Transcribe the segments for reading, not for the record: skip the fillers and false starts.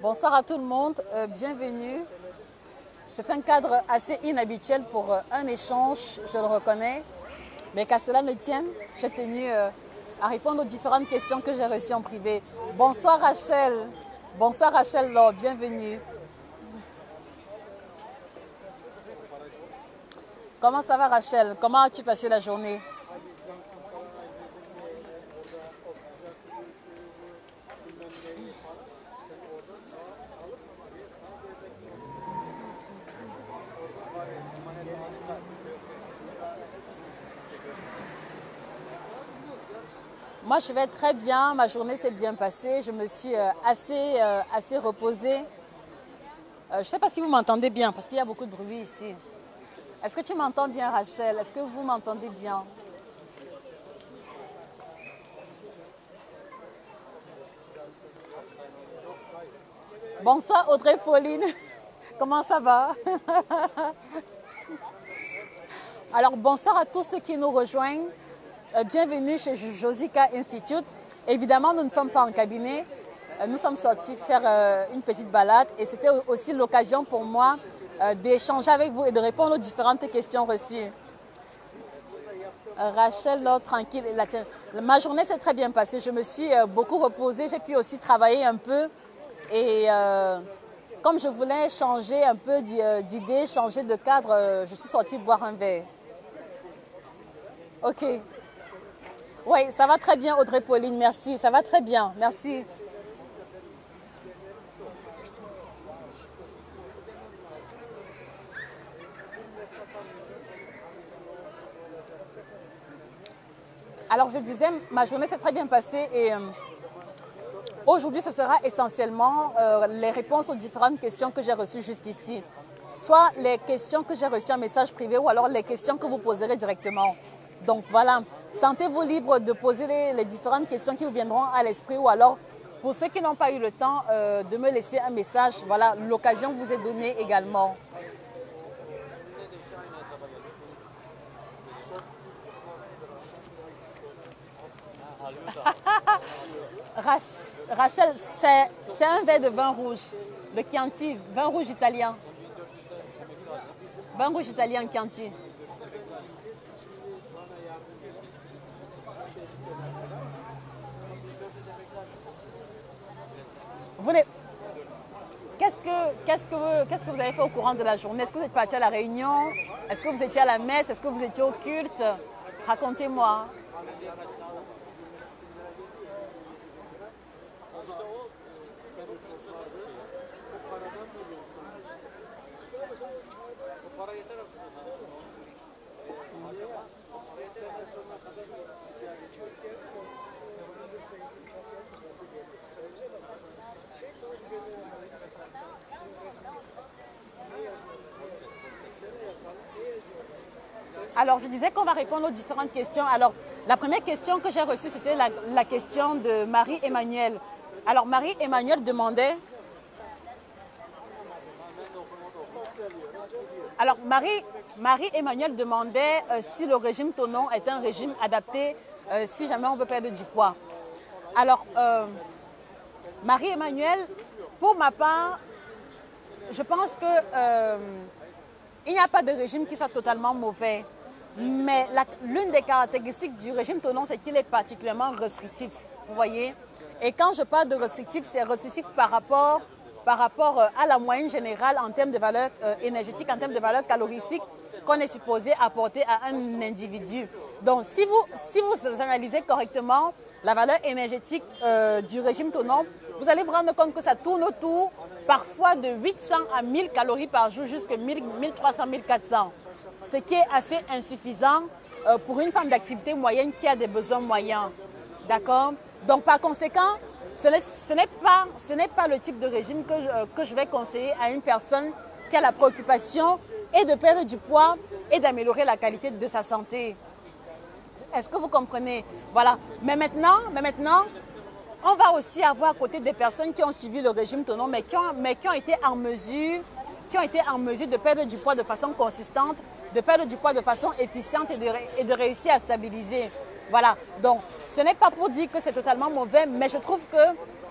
Bonsoir à tout le monde, bienvenue. C'est un cadre assez inhabituel pour un échange, je le reconnais. Mais qu'à cela ne tienne, j'ai tenu à répondre aux différentes questions que j'ai reçues en privé. Bonsoir Rachel. Bonsoir Rachel Laure, bienvenue. Comment ça va Rachel? Comment as-tu passé la journée? Moi, je vais très bien. Ma journée s'est bien passée. Je me suis assez reposée. Je ne sais pas si vous m'entendez bien parce qu'il y a beaucoup de bruit ici. Est-ce que tu m'entends bien, Rachel? Est-ce que vous m'entendez bien? Bonsoir, Audrey Pauline. Comment ça va? Alors, bonsoir à tous ceux qui nous rejoignent. Bienvenue chez Josica Institute. Évidemment, nous ne sommes pas en cabinet. Nous sommes sortis faire une petite balade et c'était aussi l'occasion pour moi d'échanger avec vous et de répondre aux différentes questions reçues. Rachel, là, tranquille. Ma journée s'est très bien passée. Je me suis beaucoup reposée. J'ai pu aussi travailler un peu. Et comme je voulais changer un peu d'idée, changer de cadre, je suis sortie boire un verre. OK. Oui, ça va très bien, Audrey Pauline, merci. Ça va très bien, merci. Alors, je disais, ma journée s'est très bien passée et aujourd'hui, ce sera essentiellement les réponses aux différentes questions que j'ai reçues jusqu'ici. Soit les questions que j'ai reçues en message privé ou alors les questions que vous poserez directement. Donc voilà, sentez-vous libre de poser les différentes questions qui vous viendront à l'esprit ou alors, pour ceux qui n'ont pas eu le temps de me laisser un message, voilà, l'occasion vous est donnée également. Rachel, c'est un verre de vin rouge, de Chianti, vin rouge italien. Vin rouge italien Chianti. Qu'est-ce que vous avez fait au courant de la journée? Est-ce que vous êtes parti à la réunion? Est-ce que vous étiez à la messe? Est-ce que vous étiez au culte? Racontez-moi. Alors, je disais qu'on va répondre aux différentes questions. Alors, la première question que j'ai reçue, c'était la question de Marie-Emmanuel. Alors, Marie-Emmanuel demandait... Alors, Marie-Emmanuel demandait si le régime Tonon est un régime adapté si jamais on veut perdre du poids. Alors, Marie-Emmanuel, pour ma part, je pense que il n'y a pas de régime qui soit totalement mauvais. Mais l'une des caractéristiques du régime Tonon, c'est qu'il est particulièrement restrictif. Vous voyez? Et quand je parle de restrictif, c'est restrictif par rapport à la moyenne générale en termes de valeur énergétique, en termes de valeur calorifique qu'on est supposé apporter à un individu. Donc, si vous analysez correctement la valeur énergétique du régime Tonon, vous allez vous rendre compte que ça tourne autour parfois de 800 à 1000 calories par jour jusqu'à 1300, 1400. Ce qui est assez insuffisant pour une femme d'activité moyenne qui a des besoins moyens. D'accord? Donc, par conséquent, ce n'est pas le type de régime que je vais conseiller à une personne qui a la préoccupation et de perdre du poids et d'améliorer la qualité de sa santé. Est-ce que vous comprenez? Voilà. Mais maintenant, on va aussi avoir à côté des personnes qui ont suivi le régime Tonon, mais qui ont été en mesure qui ont été en mesure de perdre du poids de façon consistante, de perdre du poids de façon efficiente et de réussir à stabiliser. Voilà, donc ce n'est pas pour dire que c'est totalement mauvais, mais je trouve que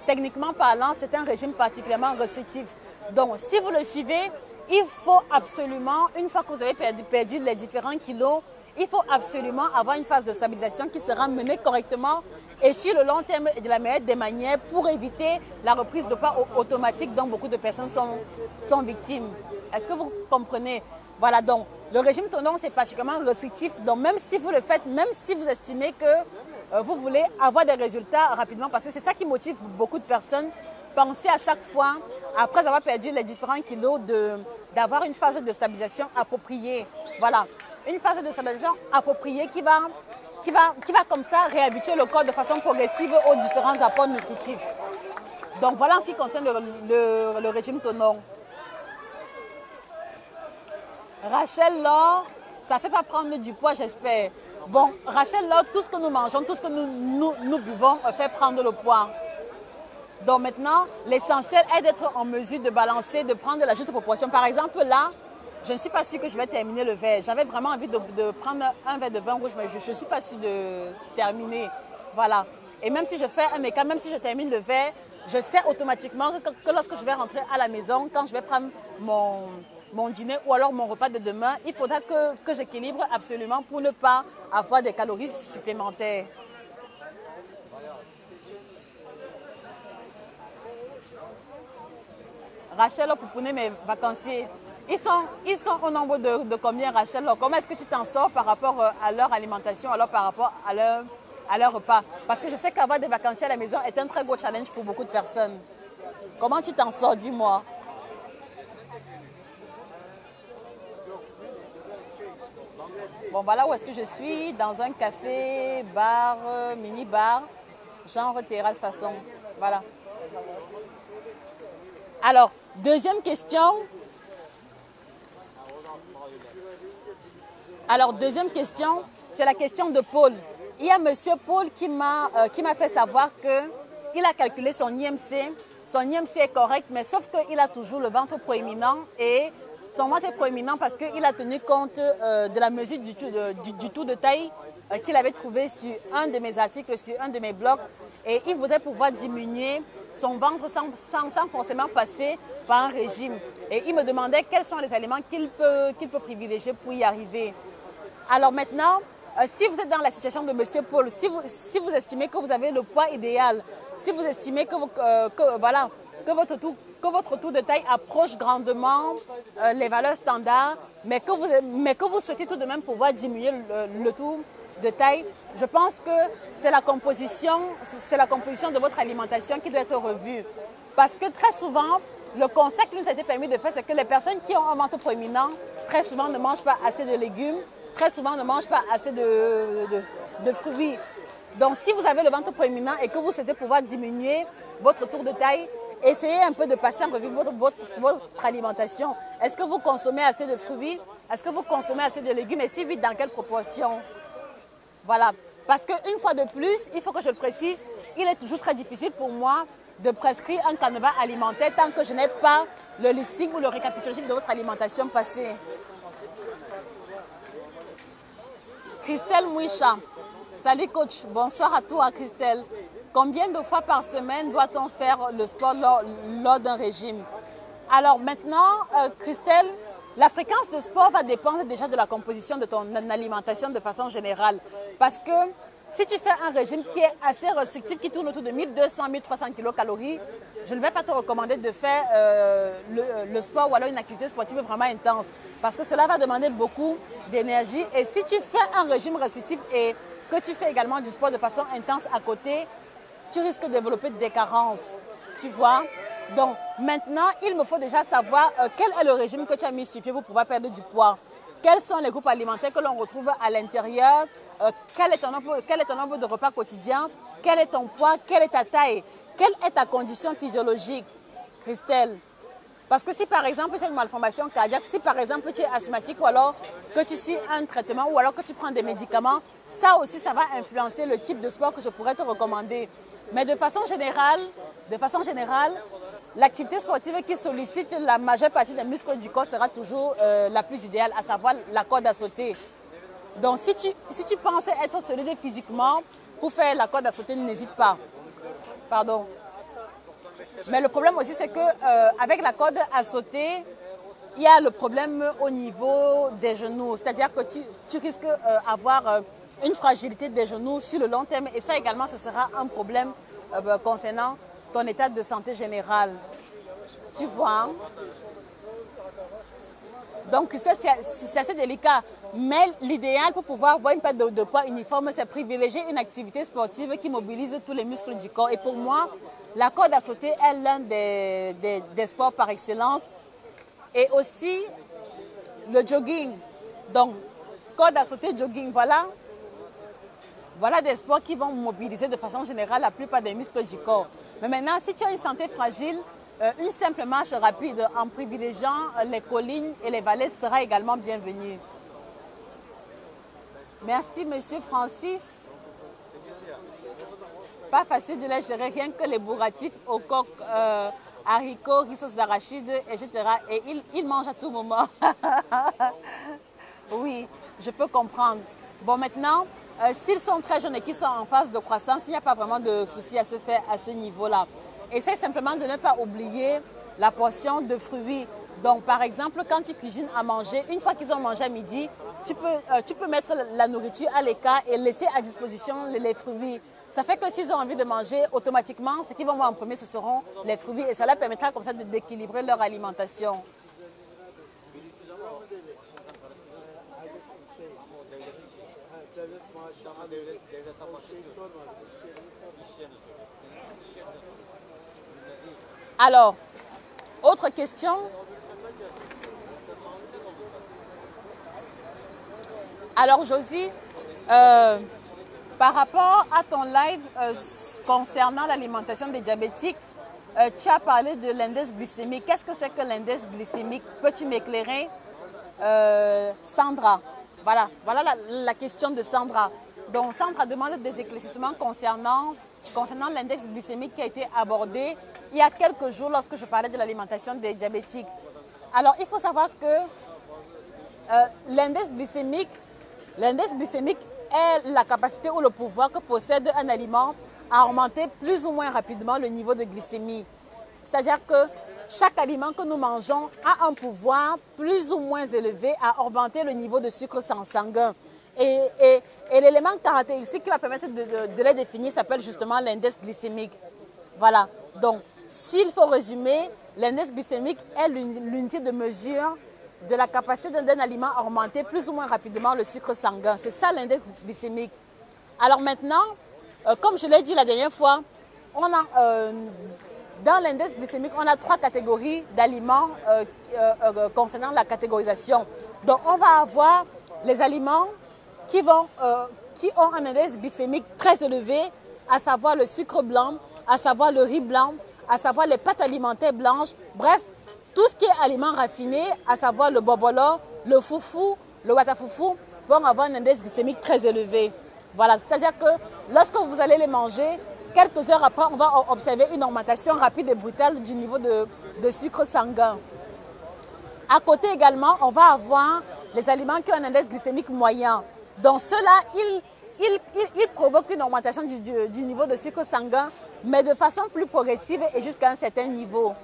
techniquement parlant, c'est un régime particulièrement restrictif. Donc si vous le suivez, il faut absolument, une fois que vous avez perdu les différents kilos, il faut absolument avoir une phase de stabilisation qui sera menée correctement et sur le long terme et de la meilleure des manières pour éviter la reprise de poids automatique dont beaucoup de personnes sont victimes. Est-ce que vous comprenez? Voilà, donc le régime tonant, c'est particulièrement restrictif. Donc même si vous le faites, même si vous estimez que vous voulez avoir des résultats rapidement, parce que c'est ça qui motive beaucoup de personnes, pensez à chaque fois, après avoir perdu les différents kilos, d'avoir une phase de stabilisation appropriée. Voilà. Une phase de stabilisation appropriée qui va comme ça réhabituer le corps de façon progressive aux différents apports nutritifs. Donc voilà en ce qui concerne le régime tonant. Rachel Laure, ça ne fait pas prendre du poids, j'espère. Bon, Rachel Laure, tout ce que nous mangeons, tout ce que nous buvons fait prendre le poids. Donc maintenant, l'essentiel est d'être en mesure de balancer, de prendre la juste proportion. Par exemple, là, je ne suis pas sûre que je vais terminer le verre. J'avais vraiment envie de prendre un verre de vin rouge, mais je ne suis pas sûre de terminer. Voilà. Et même si je fais un écart, même si je termine le verre, je sais automatiquement que lorsque je vais rentrer à la maison, quand je vais prendre mon dîner ou alors mon repas de demain, il faudra que j'équilibre absolument pour ne pas avoir des calories supplémentaires. Rachel, pour prendre mes vacanciers, ils sont au nombre de combien, Rachel? Comment est-ce que tu t'en sors par rapport à leur alimentation, alors par rapport à leur repas? Parce que je sais qu'avoir des vacanciers à la maison est un très gros challenge pour beaucoup de personnes. Comment tu t'en sors, dis-moi? Bon, voilà où est-ce que je suis, dans un café, bar, mini-bar, genre terrasse façon. Voilà. Alors, deuxième question. Alors, deuxième question, c'est la question de Paul. Il y a monsieur Paul qui m'a fait savoir qu'il a calculé son IMC. Son IMC est correct, mais sauf qu'il a toujours le ventre proéminent et son ventre est proéminent parce qu'il a tenu compte de la mesure du tour de taille qu'il avait trouvé sur un de mes articles, sur un de mes blogs. Et il voudrait pouvoir diminuer son ventre sans forcément passer par un régime. Et il me demandait quels sont les aliments qu'il peut privilégier pour y arriver. Alors maintenant, si vous êtes dans la situation de monsieur Paul, si vous estimez que vous avez le poids idéal, si vous estimez que votre tour de taille approche grandement les valeurs standards, mais que vous souhaitez tout de même pouvoir diminuer le tour de taille, je pense que c'est la composition de votre alimentation qui doit être revue. Parce que très souvent, le constat qui nous a été permis de faire, c'est que les personnes qui ont un ventre proéminent, très souvent ne mangent pas assez de légumes, très souvent ne mangent pas assez de fruits. Donc si vous avez le ventre proéminent et que vous souhaitez pouvoir diminuer votre tour de taille, essayez un peu de passer en revue votre alimentation. Est-ce que vous consommez assez de fruits? Est-ce que vous consommez assez de légumes? Et si oui, dans quelle proportion? Voilà. Parce qu'une fois de plus, il faut que je le précise, il est toujours très difficile pour moi de prescrire un canevas alimentaire tant que je n'ai pas le listing ou le récapitulatif de votre alimentation passée. Christelle Mouicha. Salut coach, bonsoir à toi Christelle. Combien de fois par semaine doit-on faire le sport lors d'un régime? Alors maintenant, Christelle, la fréquence de sport va dépendre déjà de la composition de ton alimentation de façon générale. Parce que si tu fais un régime qui est assez restrictif, qui tourne autour de 1200-1300 kilocalories, je ne vais pas te recommander de faire le sport ou alors une activité sportive vraiment intense. Parce que cela va demander beaucoup d'énergie. Et si tu fais un régime restrictif et que tu fais également du sport de façon intense à côté, tu risques de développer des carences. Tu vois? Donc maintenant, il me faut déjà savoir quel est le régime que tu as mis sur pied pour pouvoir perdre du poids. Quels sont les groupes alimentaires que l'on retrouve à l'intérieur? Quel est ton nombre de repas quotidiens? Quel est ton poids? Quelle est ta taille? Quelle est ta condition physiologique, Christelle? Parce que si par exemple tu as une malformation cardiaque, si par exemple tu es asthmatique ou alors que tu suis un traitement ou alors que tu prends des médicaments, ça aussi ça va influencer le type de sport que je pourrais te recommander. Mais de façon générale, l'activité sportive qui sollicite la majeure partie des muscles du corps sera toujours la plus idéale, à savoir la corde à sauter. Donc, si tu penses être solide physiquement, pour faire la corde à sauter, n'hésite pas. Pardon. Mais le problème aussi, c'est qu'avec la corde à sauter, il y a le problème au niveau des genoux. C'est-à-dire que tu risques d'avoir une fragilité des genoux sur le long terme. Et ça également, ce sera un problème concernant ton état de santé général. Tu vois? Donc, c'est assez délicat. Mais l'idéal pour pouvoir avoir une perte de poids uniforme, c'est privilégier une activité sportive qui mobilise tous les muscles du corps. Et pour moi, la corde à sauter est l'un des sports par excellence. Et aussi le jogging. Donc, corde à sauter, jogging, voilà. Voilà des sports qui vont mobiliser de façon générale la plupart des muscles du corps. Mais maintenant, si tu as une santé fragile, une simple marche rapide en privilégiant les collines et les vallées sera également bienvenue. Merci, Monsieur Francis. Pas facile de les gérer, rien que les bourratifs au coq, haricots, rissos d'arachide, etc. Et ils mangent à tout moment. Oui, je peux comprendre. Bon, maintenant, s'ils sont très jeunes et qu'ils sont en phase de croissance, il n'y a pas vraiment de souci à se faire à ce niveau-là. Essaye simplement de ne pas oublier la portion de fruits. Donc, par exemple, quand tu cuisines à manger, une fois qu'ils ont mangé à midi, tu peux mettre la nourriture à l'écart et laisser à disposition les fruits. Ça fait que s'ils ont envie de manger, automatiquement, ce qu'ils vont voir en premier, ce seront les fruits. Et ça leur permettra comme ça d'équilibrer leur alimentation. Alors, autre question. Alors, Josie, par rapport à ton live concernant l'alimentation des diabétiques, tu as parlé de l'index glycémique. Qu'est-ce que c'est que l'index glycémique? Peux-tu m'éclairer, Sandra? Voilà la question de Sandra. Donc, Sandra demande des éclaircissements concernant l'index glycémique qui a été abordé il y a quelques jours lorsque je parlais de l'alimentation des diabétiques. Alors, il faut savoir que l'index glycémique est la capacité ou le pouvoir que possède un aliment à augmenter plus ou moins rapidement le niveau de glycémie. C'est-à-dire que chaque aliment que nous mangeons a un pouvoir plus ou moins élevé à augmenter le niveau de sucre sanguin. Et l'élément caractéristique qui va permettre de les définir s'appelle justement l'index glycémique. Voilà. Donc, s'il faut résumer, l'index glycémique est l'unité de mesure de la capacité d'un aliment à augmenter plus ou moins rapidement le sucre sanguin. C'est ça l'index glycémique. Alors maintenant, comme je l'ai dit la dernière fois, dans l'index glycémique, on a 3 catégories d'aliments concernant la catégorisation. Donc, on va avoir les aliments qui ont un index glycémique très élevé, à savoir le sucre blanc, à savoir le riz blanc, à savoir les pâtes alimentaires blanches, bref, tout ce qui est aliments raffinés, à savoir le bobolo, le foufou, le watafoufou, vont avoir un index glycémique très élevé. Voilà, c'est-à-dire que lorsque vous allez les manger, quelques heures après, on va observer une augmentation rapide et brutale du niveau de sucre sanguin. À côté également, on va avoir les aliments qui ont un index glycémique moyen. Donc ceux-là, ils provoquent une augmentation du niveau de sucre sanguin, mais de façon plus progressive et jusqu'à un certain niveau.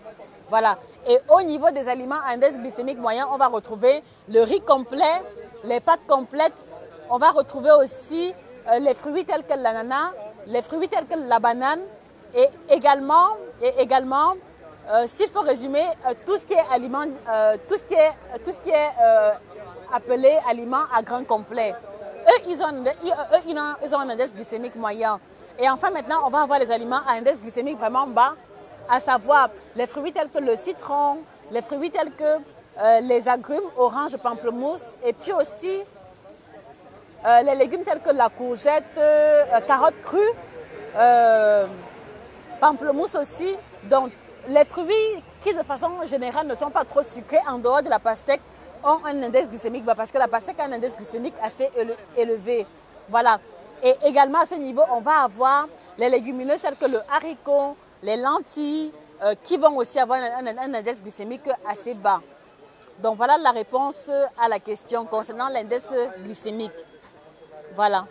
Voilà. Et au niveau des aliments à index glycémique moyen, on va retrouver le riz complet, les pâtes complètes. On va retrouver aussi les fruits tels que l'ananas, les fruits tels que la banane. Et également s'il faut résumer, tout ce qui est aliment, tout ce qui est appelé aliment à grains complets. Eux, ils ont un index glycémique moyen. Et enfin, maintenant, on va avoir les aliments à index glycémique vraiment bas, à savoir les fruits tels que le citron, les fruits tels que les agrumes, orange, pamplemousse, et puis aussi les légumes tels que la courgette, carottes crues, pamplemousse aussi. Donc, les fruits qui, de façon générale, ne sont pas trop sucrés en dehors de la pastèque ont un index glycémique bas parce que la pastèque a un index glycémique assez élevé. Voilà. Et également, à ce niveau, on va avoir les légumineuses telles que le haricot, les lentilles, qui vont aussi avoir un index glycémique assez bas. Donc voilà la réponse à la question concernant l'index glycémique. Voilà.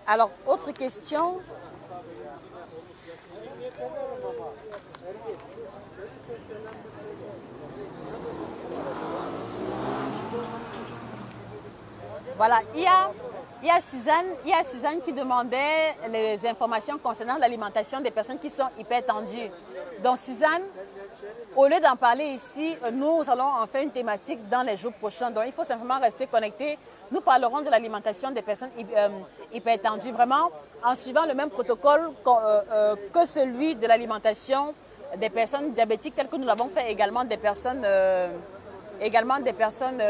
Alors, autre question. Voilà, il y a Suzanne qui demandait les informations concernant l'alimentation des personnes qui sont hypertendues. Donc Suzanne, au lieu d'en parler ici, nous allons en faire une thématique dans les jours prochains. Donc il faut simplement rester connecté. Nous parlerons de l'alimentation des personnes hypertendues, vraiment en suivant le même protocole que celui de l'alimentation des personnes diabétiques, tel que nous l'avons fait également des personnes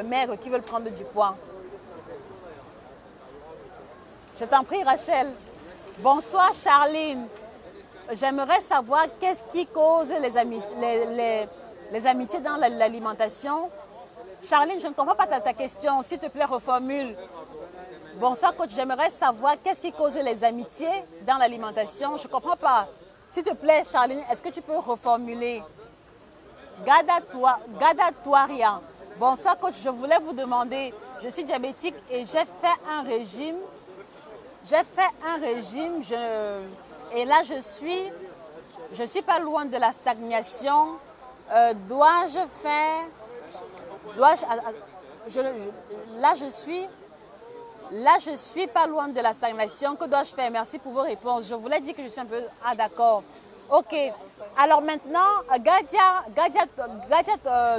maigres qui veulent prendre du poids. Je t'en prie, Rachel. Bonsoir, Charline. J'aimerais savoir qu'est-ce qui cause les amitiés dans l'alimentation. Charline, je ne comprends pas ta question. S'il te plaît, reformule. Bonsoir, coach. J'aimerais savoir qu'est-ce qui cause les amitiés dans l'alimentation. Je ne comprends pas. S'il te plaît, Charline, est-ce que tu peux reformuler? Gada Touaria. Bonsoir, coach. Je voulais vous demander, je suis diabétique et j'ai fait un régime. Et là je suis pas loin de la stagnation. Là je suis pas loin de la stagnation. Que dois-je faire? Merci pour vos réponses. Je voulais dire que je suis un peu d'accord. Ok. Alors maintenant, Gadia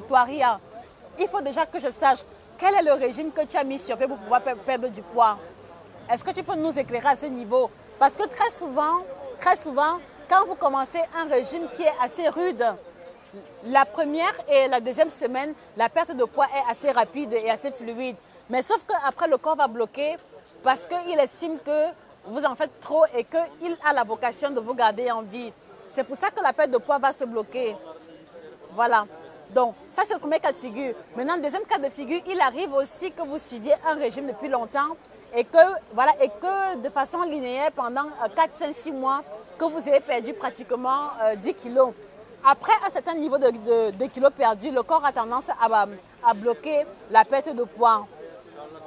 Touaria, il faut déjà que je sache quel est le régime que tu as mis sur pied pour pouvoir perdre du poids. Est-ce que tu peux nous éclairer à ce niveau? Parce que très souvent, quand vous commencez un régime qui est assez rude, la première et la deuxième semaine, la perte de poids est assez rapide et assez fluide. Mais sauf qu'après, le corps va bloquer parce qu'il estime que vous en faites trop et qu'il a la vocation de vous garder en vie. C'est pour ça que la perte de poids va se bloquer. Voilà. Donc, ça, c'est le premier cas de figure. Maintenant, le deuxième cas de figure, il arrive aussi que vous suiviez un régime depuis longtemps et que de façon linéaire pendant 4, 5, 6 mois, que vous avez perdu pratiquement 10 kilos. Après un certain niveau de kilos perdus, le corps a tendance à bloquer la perte de poids.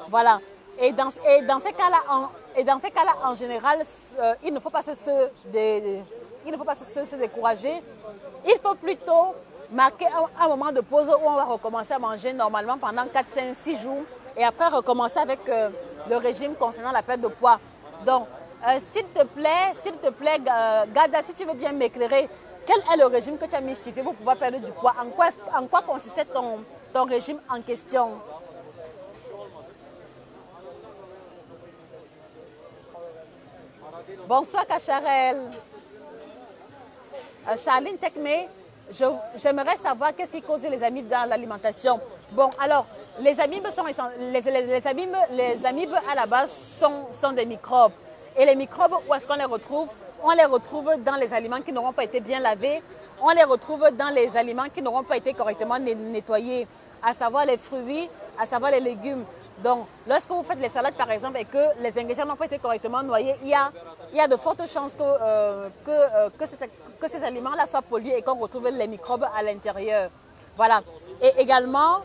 Voilà. Et dans ces cas-là, en général, il ne faut pas se décourager. Il faut plutôt marquer un moment de pause où on va recommencer à manger normalement pendant 4, 5, 6 jours et après recommencer avec le régime concernant la perte de poids. Donc, s'il te plaît, Gada, si tu veux bien m'éclairer, quel est le régime que tu as mis sur pied pour pouvoir perdre du poids? En quoi consistait ton régime en question? Bonsoir, Kacharel. Charline Tekme, j'aimerais savoir qu'est-ce qui cause les amibes dans l'alimentation. Bon, alors, les amibes à la base sont des microbes. Et les microbes, où est-ce qu'on les retrouve? On les retrouve dans les aliments qui n'auront pas été bien lavés. On les retrouve dans les aliments qui n'auront pas été correctement nettoyés, à savoir les fruits, à savoir les légumes. Donc, lorsque vous faites les salades, par exemple, et que les ingrédients n'ont pas été correctement noyés, il y a de fortes chances que ces aliments-là soient pollués et qu'on retrouve les microbes à l'intérieur. Voilà. Et également,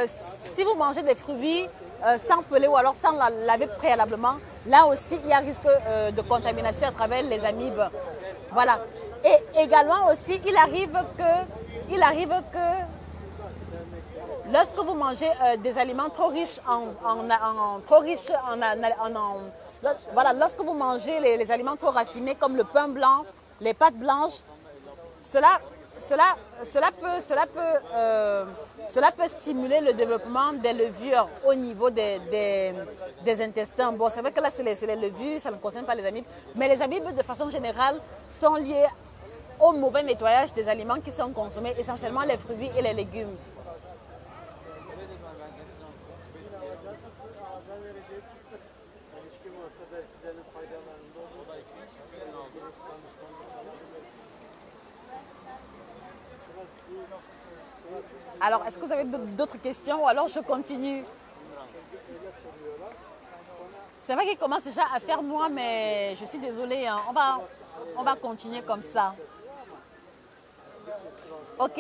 si vous mangez des fruits sans peler ou alors sans laver préalablement, là aussi, il y a risque de contamination à travers les amibes. Voilà. Et également aussi, il arrive que lorsque vous mangez des aliments trop riches voilà, lorsque vous mangez les aliments trop raffinés comme le pain blanc, les pâtes blanches, cela peut stimuler le développement des levures au niveau des intestins. Bon, c'est vrai que là, c'est les levures, ça ne concerne pas les amibes, mais les amibes, de façon générale, sont liées au mauvais nettoyage des aliments qui sont consommés, essentiellement les fruits et les légumes. Alors, est-ce que vous avez d'autres questions ou alors je continue? C'est vrai qu'il commence déjà à faire noir, mais je suis désolée. Hein. On va continuer comme ça. Ok.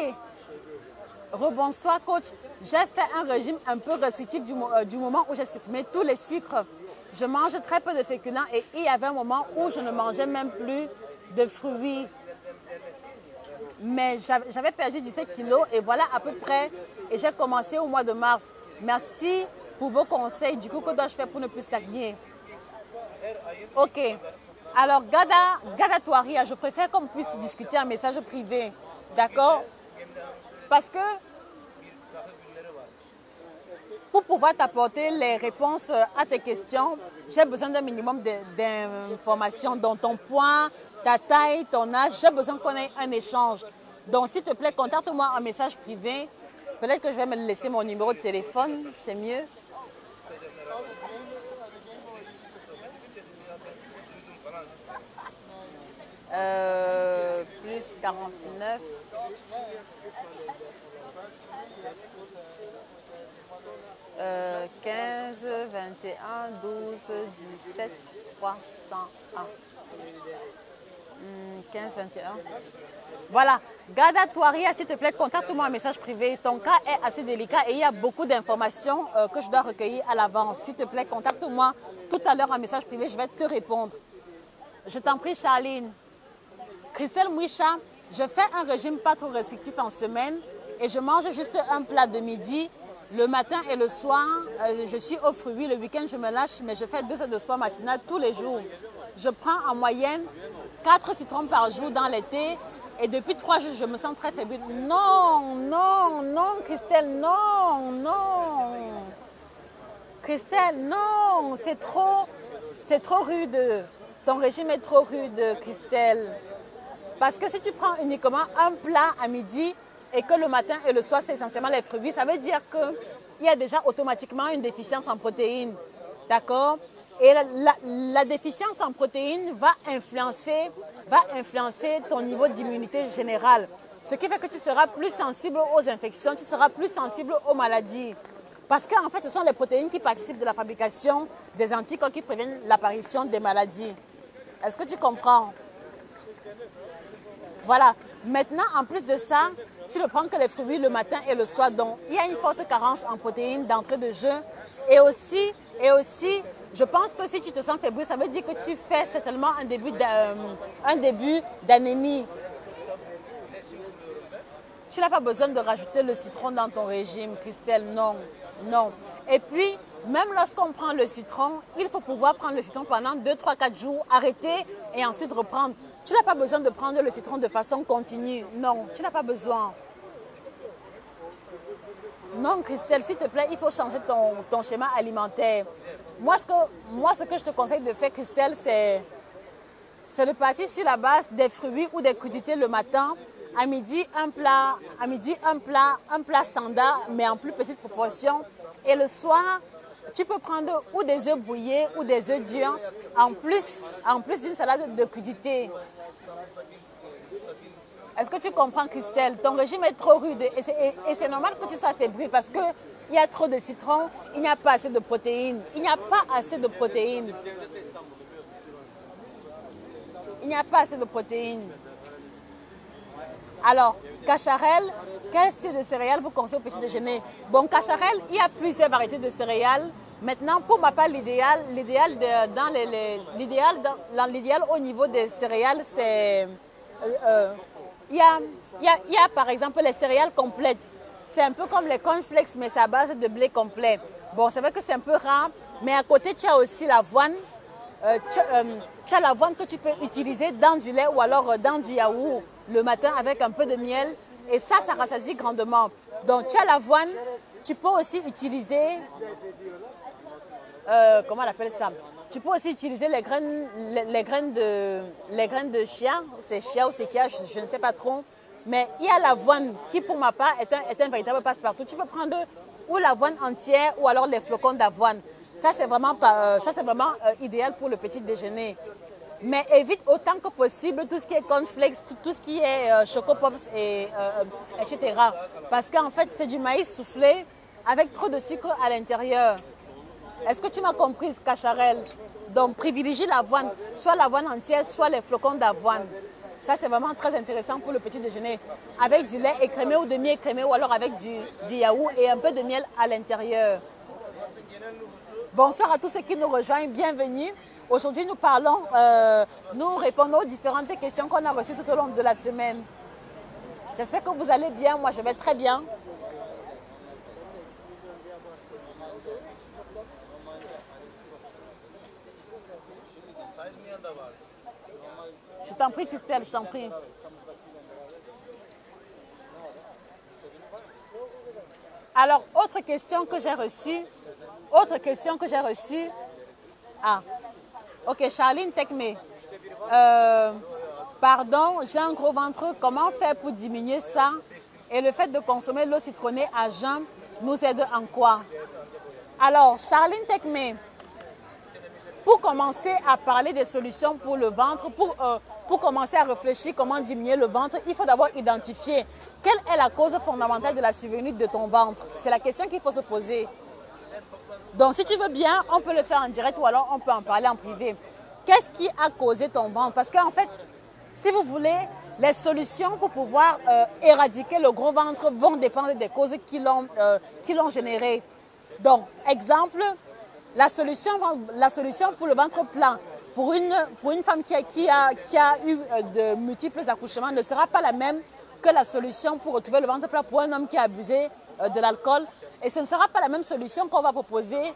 Rebonsoir, coach. J'ai fait un régime un peu restrictif du moment où j'ai supprimé tous les sucres. Je mange très peu de féculents et il y avait un moment où je ne mangeais même plus de fruits. Mais j'avais perdu 17 kilos et voilà à peu près. Et j'ai commencé au mois de mars. Merci pour vos conseils. Du coup, que dois-je faire pour ne plus stagner? Ok. Alors, Gada Touaria, je préfère qu'on puisse discuter en message privé. D'accord? Parce que pour pouvoir t'apporter les réponses à tes questions, j'ai besoin d'un minimum d'informations, dont ton poids, ta taille, ton âge. J'ai besoin qu'on ait un échange. Donc, s'il te plaît, contacte-moi en message privé. Peut-être que je vais me laisser mon numéro de téléphone, c'est mieux. Plus 49. Euh, 15, 21, 12, 17, 301. 15, 21. Voilà. Gada Touaria, s'il te plaît, contacte-moi un message privé. Ton cas est assez délicat et il y a beaucoup d'informations que je dois recueillir à l'avance. S'il te plaît, contacte-moi tout à l'heure en message privé. Je vais te répondre. Je t'en prie, Charline. Christelle Mouicha, je fais un régime pas trop restrictif en semaine et je mange juste un plat de midi. Le matin et le soir, je suis aux fruits. Le week-end, je me lâche, mais je fais 2 heures de sport matinal tous les jours. Je prends en moyenne 4 citrons par jour dans l'été et depuis 3 jours, je me sens très faible. Non, non, non, Christelle, non, non. Christelle, non, c'est trop rude. Ton régime est trop rude, Christelle. Parce que si tu prends uniquement un plat à midi et que le matin et le soir, c'est essentiellement les fruits, ça veut dire qu'il y a déjà automatiquement une déficience en protéines. D'accord? Et la déficience en protéines va influencer ton niveau d'immunité générale. Ce qui fait que tu seras plus sensible aux infections, tu seras plus sensible aux maladies. Parce qu'en fait, ce sont les protéines qui participent de la fabrication des anticorps qui préviennent l'apparition des maladies. Est-ce que tu comprends? Voilà. Maintenant, en plus de ça, tu ne prends que les fruits le matin et le soir. Donc, il y a une forte carence en protéines d'entrée de jeu. Et aussi, je pense que si tu te sens fébrile, ça veut dire que tu fais certainement un début d'anémie. Tu n'as pas besoin de rajouter le citron dans ton régime, Christelle. Non, non. Et puis, même lorsqu'on prend le citron, il faut pouvoir prendre le citron pendant 2, 3, 4 jours, arrêter et ensuite reprendre. Tu n'as pas besoin de prendre le citron de façon continue. Non, tu n'as pas besoin. Non, Christelle, s'il te plaît, il faut changer ton schéma alimentaire. Moi, ce que je te conseille de faire, Christelle, c'est de partir sur la base des fruits ou des crudités le matin. À midi, un plat standard, mais en plus petite proportion. Et le soir, tu peux prendre ou des œufs bouillis ou des œufs durs, en plus d'une salade de crudités. Est-ce que tu comprends, Christelle? Ton régime est trop rude et c'est normal que tu sois fébrile parce qu'il y a trop de citron, il n'y a pas assez de protéines. Il n'y a pas assez de protéines. Il n'y a pas assez de protéines. Alors, Cacharel, quel style de céréales vous conseillez au petit déjeuner? Bon, Cacharel, il y a plusieurs variétés de céréales. Maintenant, pour ma part, l'idéal au niveau des céréales, c'est... il y a par exemple les céréales complètes. C'est un peu comme les cornflakes, mais c'est à base de blé complet. Bon, c'est vrai que c'est un peu rare, mais à côté, tu as aussi l'avoine. Tu as l'avoine que tu peux utiliser dans du lait ou alors dans du yaourt le matin avec un peu de miel. Et ça rassasie grandement. Donc, tu as l'avoine. Tu peux aussi utiliser... comment on appelle ça? Tu peux aussi utiliser les graines de chia. C'est chia ou c'est kia, je ne sais pas trop. Mais il y a l'avoine qui, pour ma part, est un véritable passe-partout. Tu peux prendre ou l'avoine entière ou alors les flocons d'avoine. Ça, c'est vraiment idéal pour le petit déjeuner. Mais évite autant que possible tout ce qui est cornflakes, tout ce qui est choco pops, etc. Parce qu'en fait, c'est du maïs soufflé avec trop de sucre à l'intérieur. Est-ce que tu m'as comprise, Cacharel? Donc, privilégie l'avoine, soit l'avoine entière, soit les flocons d'avoine. Ça, c'est vraiment très intéressant pour le petit déjeuner. Avec du lait écrémé ou demi-écrémé, ou alors avec du yaourt et un peu de miel à l'intérieur. Bonsoir à tous ceux qui nous rejoignent, bienvenue. Aujourd'hui, nous répondons aux différentes questions qu'on a reçues tout au long de la semaine. J'espère que vous allez bien, moi je vais très bien. Je t'en prie, Christelle, je t'en prie. Alors, autre question que j'ai reçue. Ah, ok, Charline Tekme. Pardon, j'ai un gros ventre. Comment faire pour diminuer ça? Et le fait de consommer l'eau citronnée à jeun nous aide en quoi? Alors, Charline Tekme, pour commencer à parler des solutions pour le ventre, pour commencer à réfléchir comment diminuer le ventre, il faut d'abord identifier quelle est la cause fondamentale de la survenue de ton ventre. C'est la question qu'il faut se poser. Donc, si tu veux bien, on peut le faire en direct ou alors on peut en parler en privé. Qu'est-ce qui a causé ton ventre? Parce qu'en fait, si vous voulez, les solutions pour pouvoir éradiquer le gros ventre vont dépendre des causes qui l'ont généré. Donc, exemple, la solution pour le ventre plat, pour une femme qui a eu de multiples accouchements, ne sera pas la même que la solution pour retrouver le ventre plat pour un homme qui a abusé de l'alcool. Et ce ne sera pas la même solution qu'on va proposer.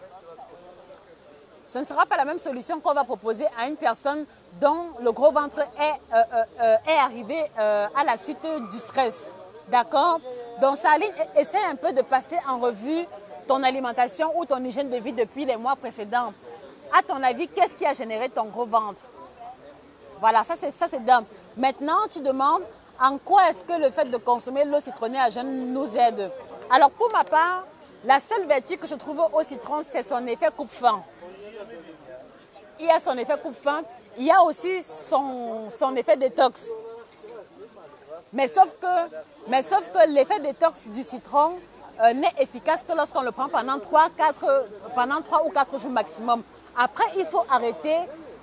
Ce ne sera pas la même solution qu'on va proposer à une personne dont le gros ventre est arrivé à la suite du stress. D'accord? Donc, Charline, essaie un peu de passer en revue ton alimentation ou ton hygiène de vie depuis les mois précédents. À ton avis, qu'est-ce qui a généré ton gros ventre? Voilà, ça c'est dingue. Maintenant, tu demandes en quoi est-ce que le fait de consommer l'eau citronnée à jeun nous aide? Alors, pour ma part, la seule vertu que je trouve au citron, c'est son effet coupe-faim. Il y a son effet coupe-faim, il y a aussi son effet détox. Mais sauf que l'effet détox du citron n'est efficace que lorsqu'on le prend pendant 3 ou 4 jours maximum. Après, il faut arrêter,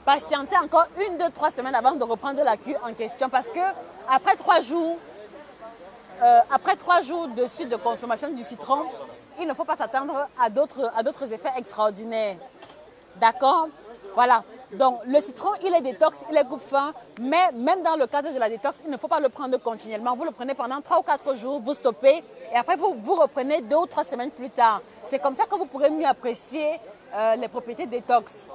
patienter encore 1, 2, 3 semaines avant de reprendre la cure en question. Parce que après 3 jours de suite de consommation du citron, il ne faut pas s'attendre à d'autres effets extraordinaires. D'accord? Voilà. Donc, le citron, il est détox, il est coupe-faim, mais même dans le cadre de la détox, il ne faut pas le prendre continuellement. Vous le prenez pendant 3 ou 4 jours, vous stoppez, et après, vous reprenez 2 ou 3 semaines plus tard. C'est comme ça que vous pourrez mieux apprécier les propriétés détox.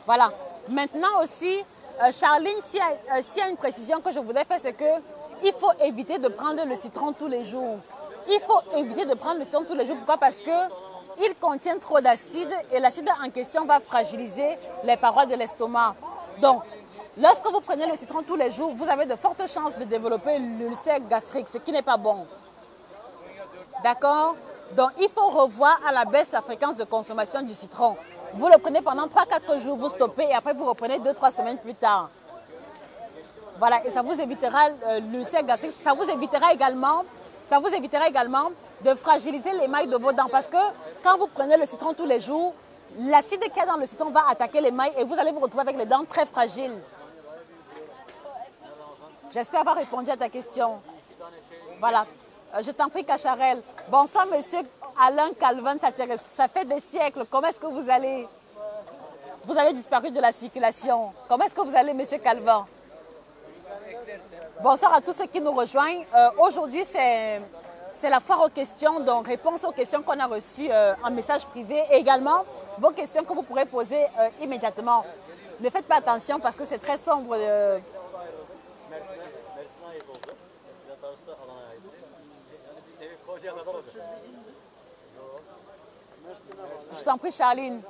Voilà. Maintenant aussi, Charline, s'il y a une précision que je voudrais faire, c'est qu'il faut éviter de prendre le citron tous les jours. Il faut éviter de prendre le citron tous les jours. Pourquoi? Parce qu'il contient trop d'acide et l'acide en question va fragiliser les parois de l'estomac. Donc, lorsque vous prenez le citron tous les jours, vous avez de fortes chances de développer l'ulcère gastrique, ce qui n'est pas bon. D'accord? Donc, il faut revoir à la baisse la fréquence de consommation du citron. Vous le prenez pendant 3-4 jours, vous stoppez et après vous reprenez 2-3 semaines plus tard. Voilà, et ça vous évitera l'ulcère gastrique. Ça vous évitera également de fragiliser l'émail de vos dents. Parce que quand vous prenez le citron tous les jours, l'acide qu'il y a dans le citron va attaquer l'émail et vous allez vous retrouver avec les dents très fragiles. J'espère avoir répondu à ta question. Voilà. Je t'en prie, Cacharel. Bonsoir, monsieur Alain Calvin. Ça fait des siècles. Comment est-ce que vous allez? Vous avez disparu de la circulation. Comment est-ce que vous allez, monsieur Calvin? Bonsoir à tous ceux qui nous rejoignent. Aujourd'hui, c'est la foire aux questions, donc réponse aux questions qu'on a reçues en message privé et également vos questions que vous pourrez poser immédiatement. Ne faites pas attention parce que c'est très sombre. Je t'en prie, Charline.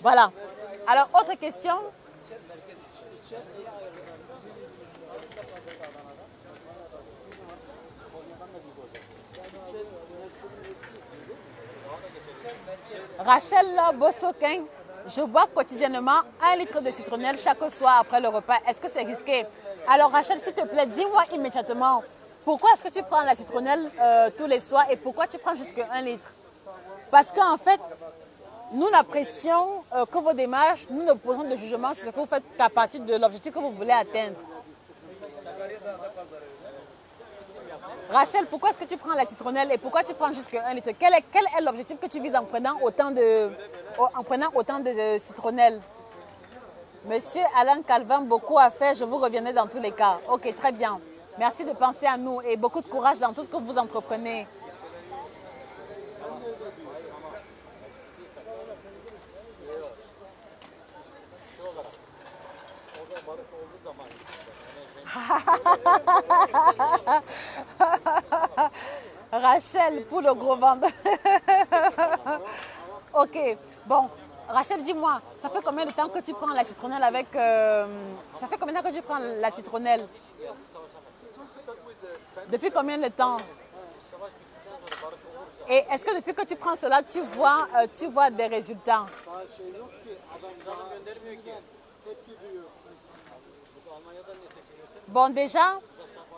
Voilà. Alors, autre question. Rachel Bossoquin, je bois quotidiennement 1 litre de citronnelle chaque soir après le repas. Est-ce que c'est risqué? Alors Rachel, s'il te plaît, dis-moi immédiatement, pourquoi est-ce que tu prends la citronnelle tous les soirs et pourquoi tu prends jusqu'à 1 litre? Parce qu'en fait, nous n'apprécions que vos démarches, nous ne posons de jugement sur ce que vous faites qu'à partir de l'objectif que vous voulez atteindre. Rachel, pourquoi est-ce que tu prends la citronnelle et pourquoi tu prends jusqu'à 1 litre? Quel est l'objectif que tu vises en prenant autant de citronnelle? Monsieur Alain Calvin, beaucoup à faire, je vous reviendrai dans tous les cas. Ok, très bien. Merci de penser à nous et beaucoup de courage dans tout ce que vous entreprenez. Rachel, pour le gros ventre. Ok, bon. Rachel, dis-moi, ça fait combien de temps que tu prends la citronnelle avec... ça fait combien de temps que tu prends la citronnelle? Depuis combien de temps? Et est-ce que depuis que tu prends cela, tu vois des résultats? Bon, déjà,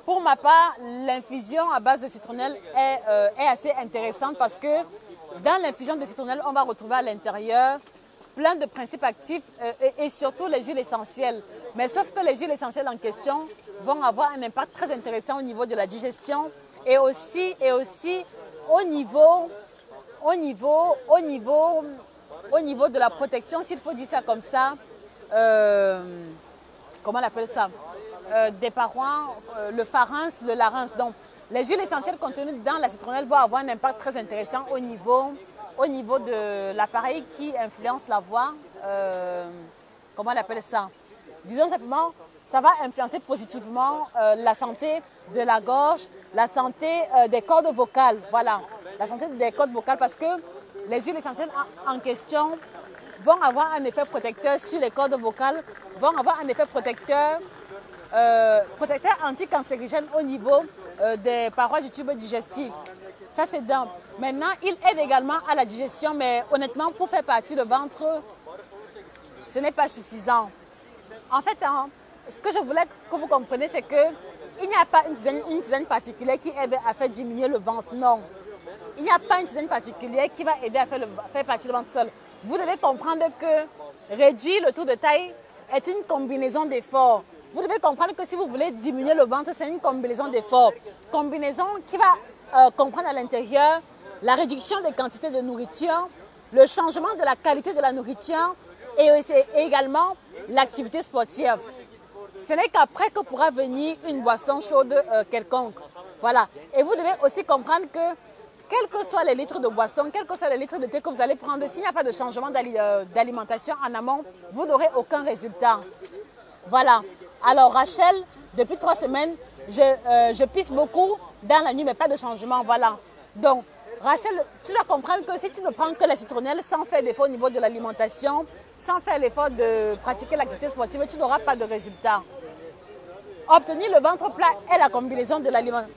pour ma part, l'infusion à base de citronnelle est assez intéressante parce que dans l'infusion de citronnelle, on va retrouver à l'intérieur plein de principes actifs et surtout les huiles essentielles. Mais sauf que les huiles essentielles en question vont avoir un impact très intéressant au niveau de la digestion et aussi au niveau de la protection, s'il faut dire ça comme ça, comment on appelle ça, des parois, le pharynx, le larynx. Donc, les huiles essentielles contenues dans la citronnelle vont avoir un impact très intéressant au niveau de l'appareil qui influence la voix. Comment on appelle ça? Disons simplement, ça va influencer positivement la santé de la gorge, la santé des cordes vocales. Voilà, la santé des cordes vocales parce que les huiles essentielles en question vont avoir un effet protecteur sur les cordes vocales, vont avoir un effet protecteur anticancérigène au niveau des parois du tube digestif. Ça, c'est d'un. Maintenant, il aide également à la digestion, mais honnêtement, pour faire partie le ventre, ce n'est pas suffisant. En fait, ce que je voulais que vous compreniez, c'est qu'il n'y a pas une tisane particulière qui aide à faire diminuer le ventre, non. Il n'y a pas une tisane particulière qui va aider à faire partie du ventre seul. Vous devez comprendre que réduire le tour de taille est une combinaison d'efforts. Vous devez comprendre que si vous voulez diminuer le ventre, c'est une combinaison d'efforts. Combinaison qui va comprendre à l'intérieur la réduction des quantités de nourriture, le changement de la qualité de la nourriture et également l'activité sportive. Ce n'est qu'après que pourra venir une boisson chaude quelconque. Voilà. Et vous devez aussi comprendre que quels que soient les litres de boisson, quels que soient les litres de thé que vous allez prendre, s'il n'y a pas de changement d'alimentation en amont, vous n'aurez aucun résultat. Voilà. Alors Rachel, depuis 3 semaines, je pisse beaucoup dans la nuit, mais pas de changement. Voilà. Donc, Rachel, tu dois comprendre que si tu ne prends que la citronnelle sans faire d'effort au niveau de l'alimentation, sans faire l'effort de pratiquer l'activité sportive, tu n'auras pas de résultat. Obtenir le ventre plat est la combinaison de l'alimentation.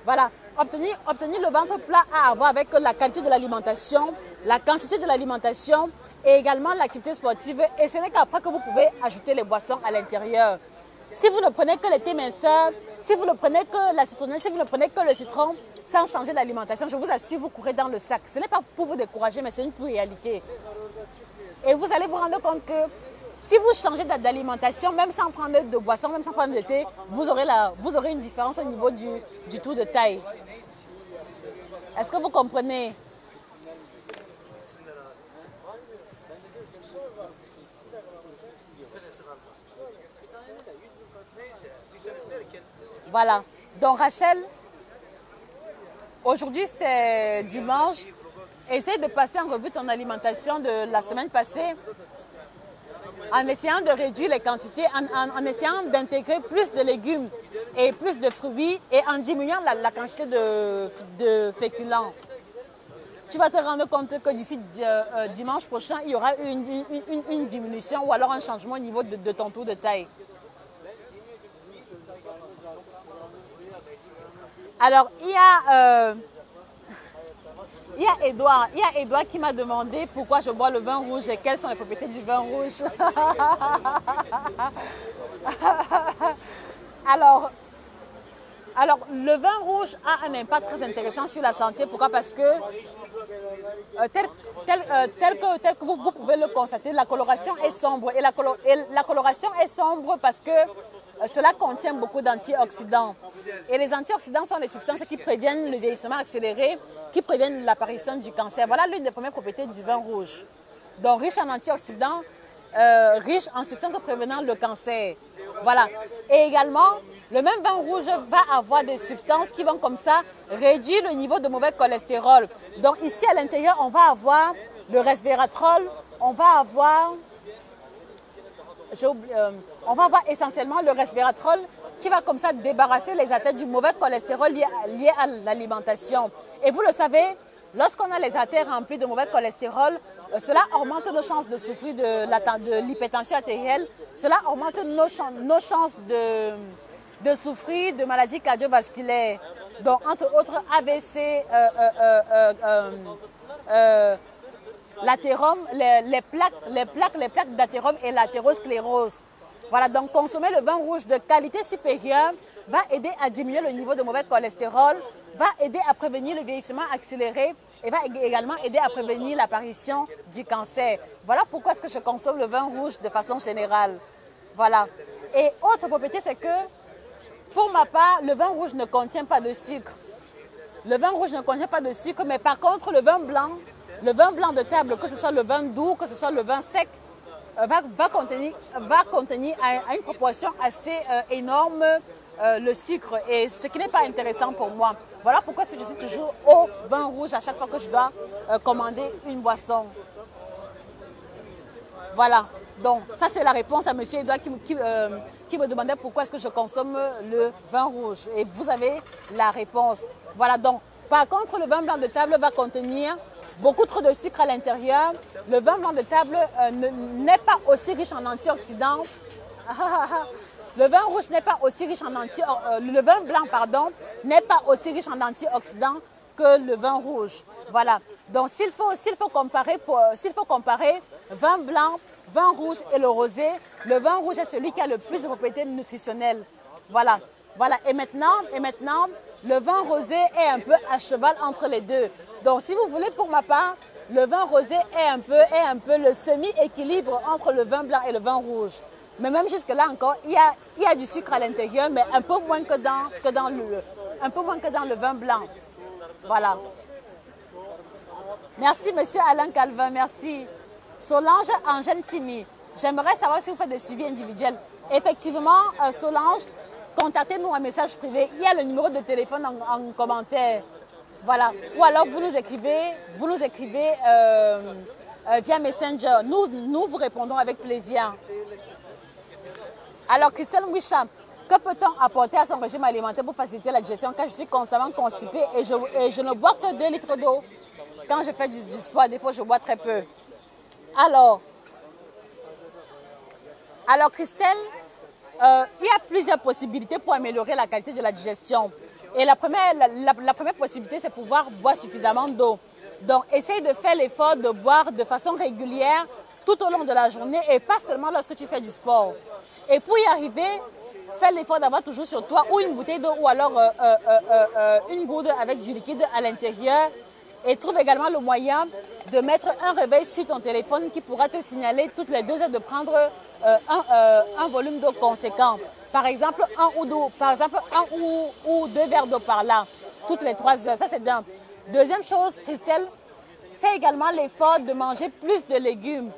Voilà. Obtenir le ventre plat a à voir avec la qualité de l'alimentation, la quantité de l'alimentation et également l'activité sportive. Et ce n'est qu'après que vous pouvez ajouter les boissons à l'intérieur. Si vous ne prenez que les thés minceurs, si vous ne prenez que la citronnelle, si vous ne prenez que le citron, sans changer d'alimentation, je vous assure, vous courez dans le sac. Ce n'est pas pour vous décourager, mais c'est une réalité. Et vous allez vous rendre compte que si vous changez d'alimentation, même sans prendre de boisson, même sans prendre de thé, vous aurez une différence au niveau du tour de taille. Est-ce que vous comprenez? Voilà. Donc Rachel, aujourd'hui c'est dimanche. Essaye de passer en revue ton alimentation de la semaine passée en essayant de réduire les quantités, en essayant d'intégrer plus de légumes et plus de fruits et en diminuant la quantité de féculents. Tu vas te rendre compte que d'ici dimanche prochain, il y aura une diminution ou alors un changement au niveau de ton tour de taille. Alors, il y a Edouard qui m'a demandé pourquoi je bois le vin rouge et quelles sont les propriétés du vin rouge. Alors, le vin rouge a un impact très intéressant sur la santé. Pourquoi? Parce que, tel que vous pouvez le constater, la coloration est sombre. Et la coloration est sombre parce que cela contient beaucoup d'antioxydants. Et les antioxydants sont les substances qui préviennent le vieillissement accéléré, qui préviennent l'apparition du cancer. Voilà l'une des premières propriétés du vin rouge. Donc, riche en antioxydants, riche en substances prévenant le cancer. Voilà. Et également, le même vin rouge va avoir des substances qui vont comme ça réduire le niveau de mauvais cholestérol. Donc ici à l'intérieur, on va avoir le resveratrol, on va avoir essentiellement le resveratrol qui va comme ça débarrasser les artères du mauvais cholestérol lié à l'alimentation. Et vous le savez, lorsqu'on a les artères remplies de mauvais cholestérol, cela augmente nos chances de souffrir de l'hypertension artérielle, cela augmente nos chances de souffrir de maladies cardiovasculaires, donc entre autres AVC, l'athérome, les plaques d'athérome et l'athérosclérose. Voilà, donc consommer le vin rouge de qualité supérieure va aider à diminuer le niveau de mauvais cholestérol, va aider à prévenir le vieillissement accéléré et va également aider à prévenir l'apparition du cancer. Voilà pourquoi est-ce que je consomme le vin rouge de façon générale. Voilà. Et autre propriété, c'est que pour ma part, le vin rouge ne contient pas de sucre. Le vin rouge ne contient pas de sucre, mais par contre, le vin blanc de table, que ce soit le vin doux, que ce soit le vin sec, va contenir à une proportion assez énorme le sucre, et ce qui n'est pas intéressant pour moi. Voilà pourquoi je suis toujours au vin rouge à chaque fois que je dois commander une boisson. Voilà. Donc, ça, c'est la réponse à M. Edouard qui me demandait pourquoi est-ce que je consomme le vin rouge. Et vous avez la réponse. Voilà, donc, par contre, le vin blanc de table va contenir beaucoup trop de sucre à l'intérieur. Le vin blanc de table n'est pas aussi riche en antioxydants. Le vin rouge n'est pas aussi riche en le vin blanc, pardon, n'est pas aussi riche en antioxydants que le vin rouge. Voilà. Donc, s'il faut comparer vin blanc, vin rouge et le rosé, le vin rouge est celui qui a le plus de propriétés nutritionnelles. Voilà. Voilà. Et maintenant, le vin rosé est un peu à cheval entre les deux. Donc, si vous voulez, pour ma part, le vin rosé est un peu le semi-équilibre entre le vin blanc et le vin rouge. Mais même jusque-là encore, il y a du sucre à l'intérieur, mais un peu moins que dans le vin blanc. Voilà. Merci, monsieur Alain Calvin, merci. Solange Angèle Timi, j'aimerais savoir si vous faites des suivis individuels. Effectivement, Solange, contactez-nous en message privé. Il y a le numéro de téléphone en commentaire. Voilà. Ou alors vous nous écrivez via Messenger. Nous vous répondons avec plaisir. Alors, Christelle Mouicham, que peut-on apporter à son régime alimentaire pour faciliter la digestion quand je suis constamment constipée et je ne bois que 2 litres d'eau? Quand je fais du sport, des fois, je bois très peu. Alors Christelle, il y a plusieurs possibilités pour améliorer la qualité de la digestion. Et la première possibilité, c'est pouvoir boire suffisamment d'eau. Donc, essaye de faire l'effort de boire de façon régulière tout au long de la journée et pas seulement lorsque tu fais du sport. Et pour y arriver, fais l'effort d'avoir toujours sur toi ou une bouteille d'eau ou alors une gourde avec du liquide à l'intérieur. Et trouve également le moyen de mettre un réveil sur ton téléphone qui pourra te signaler toutes les 2 heures de prendre un volume d'eau conséquent. Par exemple, un ou 2 verres d'eau par là, toutes les 3 heures. Ça, c'est d'un. Deuxième chose, Christelle, fais également l'effort de manger plus de légumes.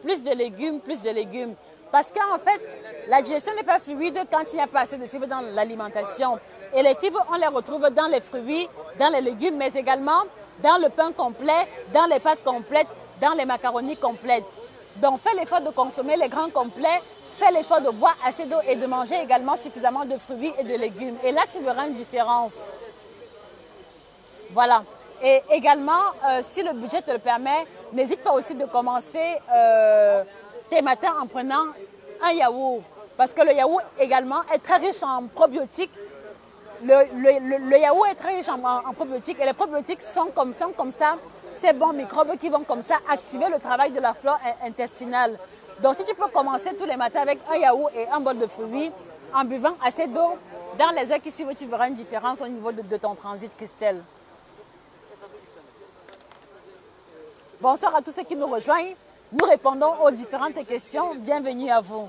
Parce qu'en fait, la digestion n'est pas fluide quand il n'y a pas assez de fibres dans l'alimentation. Et les fibres, on les retrouve dans les fruits, dans les légumes, mais également dans le pain complet, dans les pâtes complètes, dans les macaronis complètes. Donc, fais l'effort de consommer les grains complets, fais l'effort de boire assez d'eau et de manger également suffisamment de fruits et de légumes. Et là, tu verras une différence. Voilà. Et également, si le budget te le permet, n'hésite pas aussi de commencer tes matins en prenant un yaourt. Parce que le yaourt également est très riche en probiotiques. Le yaourt est très riche en probiotiques et les probiotiques sont comme ça, ces bons microbes qui vont comme ça activer le travail de la flore intestinale. Donc si tu peux commencer tous les matins avec un yaourt et un bol de fruits en buvant assez d'eau, Dans les heures qui suivent, tu verras une différence au niveau de ton transit, Christelle. Bonsoir à tous ceux qui nous rejoignent. Nous répondons aux différentes questions. Bienvenue à vous.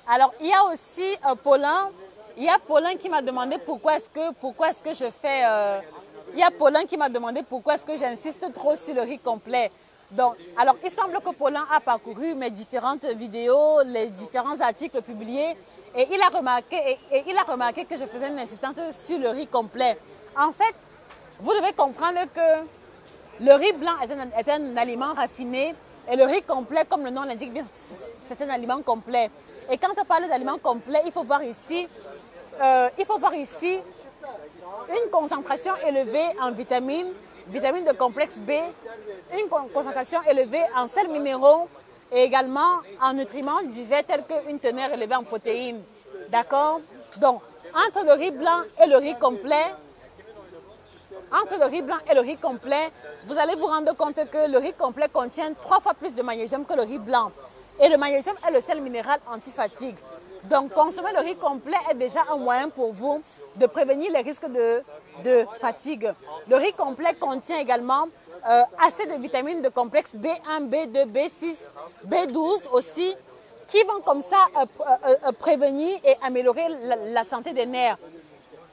Alors, il y a aussi Paulin. Il y a Paulin qui m'a demandé pourquoi est-ce que je fais... il y a Paulin qui m'a demandé pourquoi est-ce que j'insiste trop sur le riz complet. Donc, alors, il semble que Paulin a parcouru mes différentes vidéos, les différents articles publiés, et il a remarqué que je faisais une insistance sur le riz complet. En fait, vous devez comprendre que le riz blanc est un aliment raffiné, et le riz complet, comme le nom l'indique bien, c'est un aliment complet. Et quand on parle d'aliment complet, il faut voir ici une concentration élevée en vitamines de complexe B, une concentration élevée en sels minéraux et également en nutriments divers tels qu'une teneur élevée en protéines. D'accord? Donc, entre le riz blanc et le riz complet, vous allez vous rendre compte que le riz complet contient 3 fois plus de magnésium que le riz blanc. Et le magnésium est le sel minéral anti-fatigue. Donc, consommer le riz complet est déjà un moyen pour vous de prévenir les risques de fatigue. Le riz complet contient également assez de vitamines de complexe B1, B2, B6, B12 aussi, qui vont comme ça prévenir et améliorer la santé des nerfs.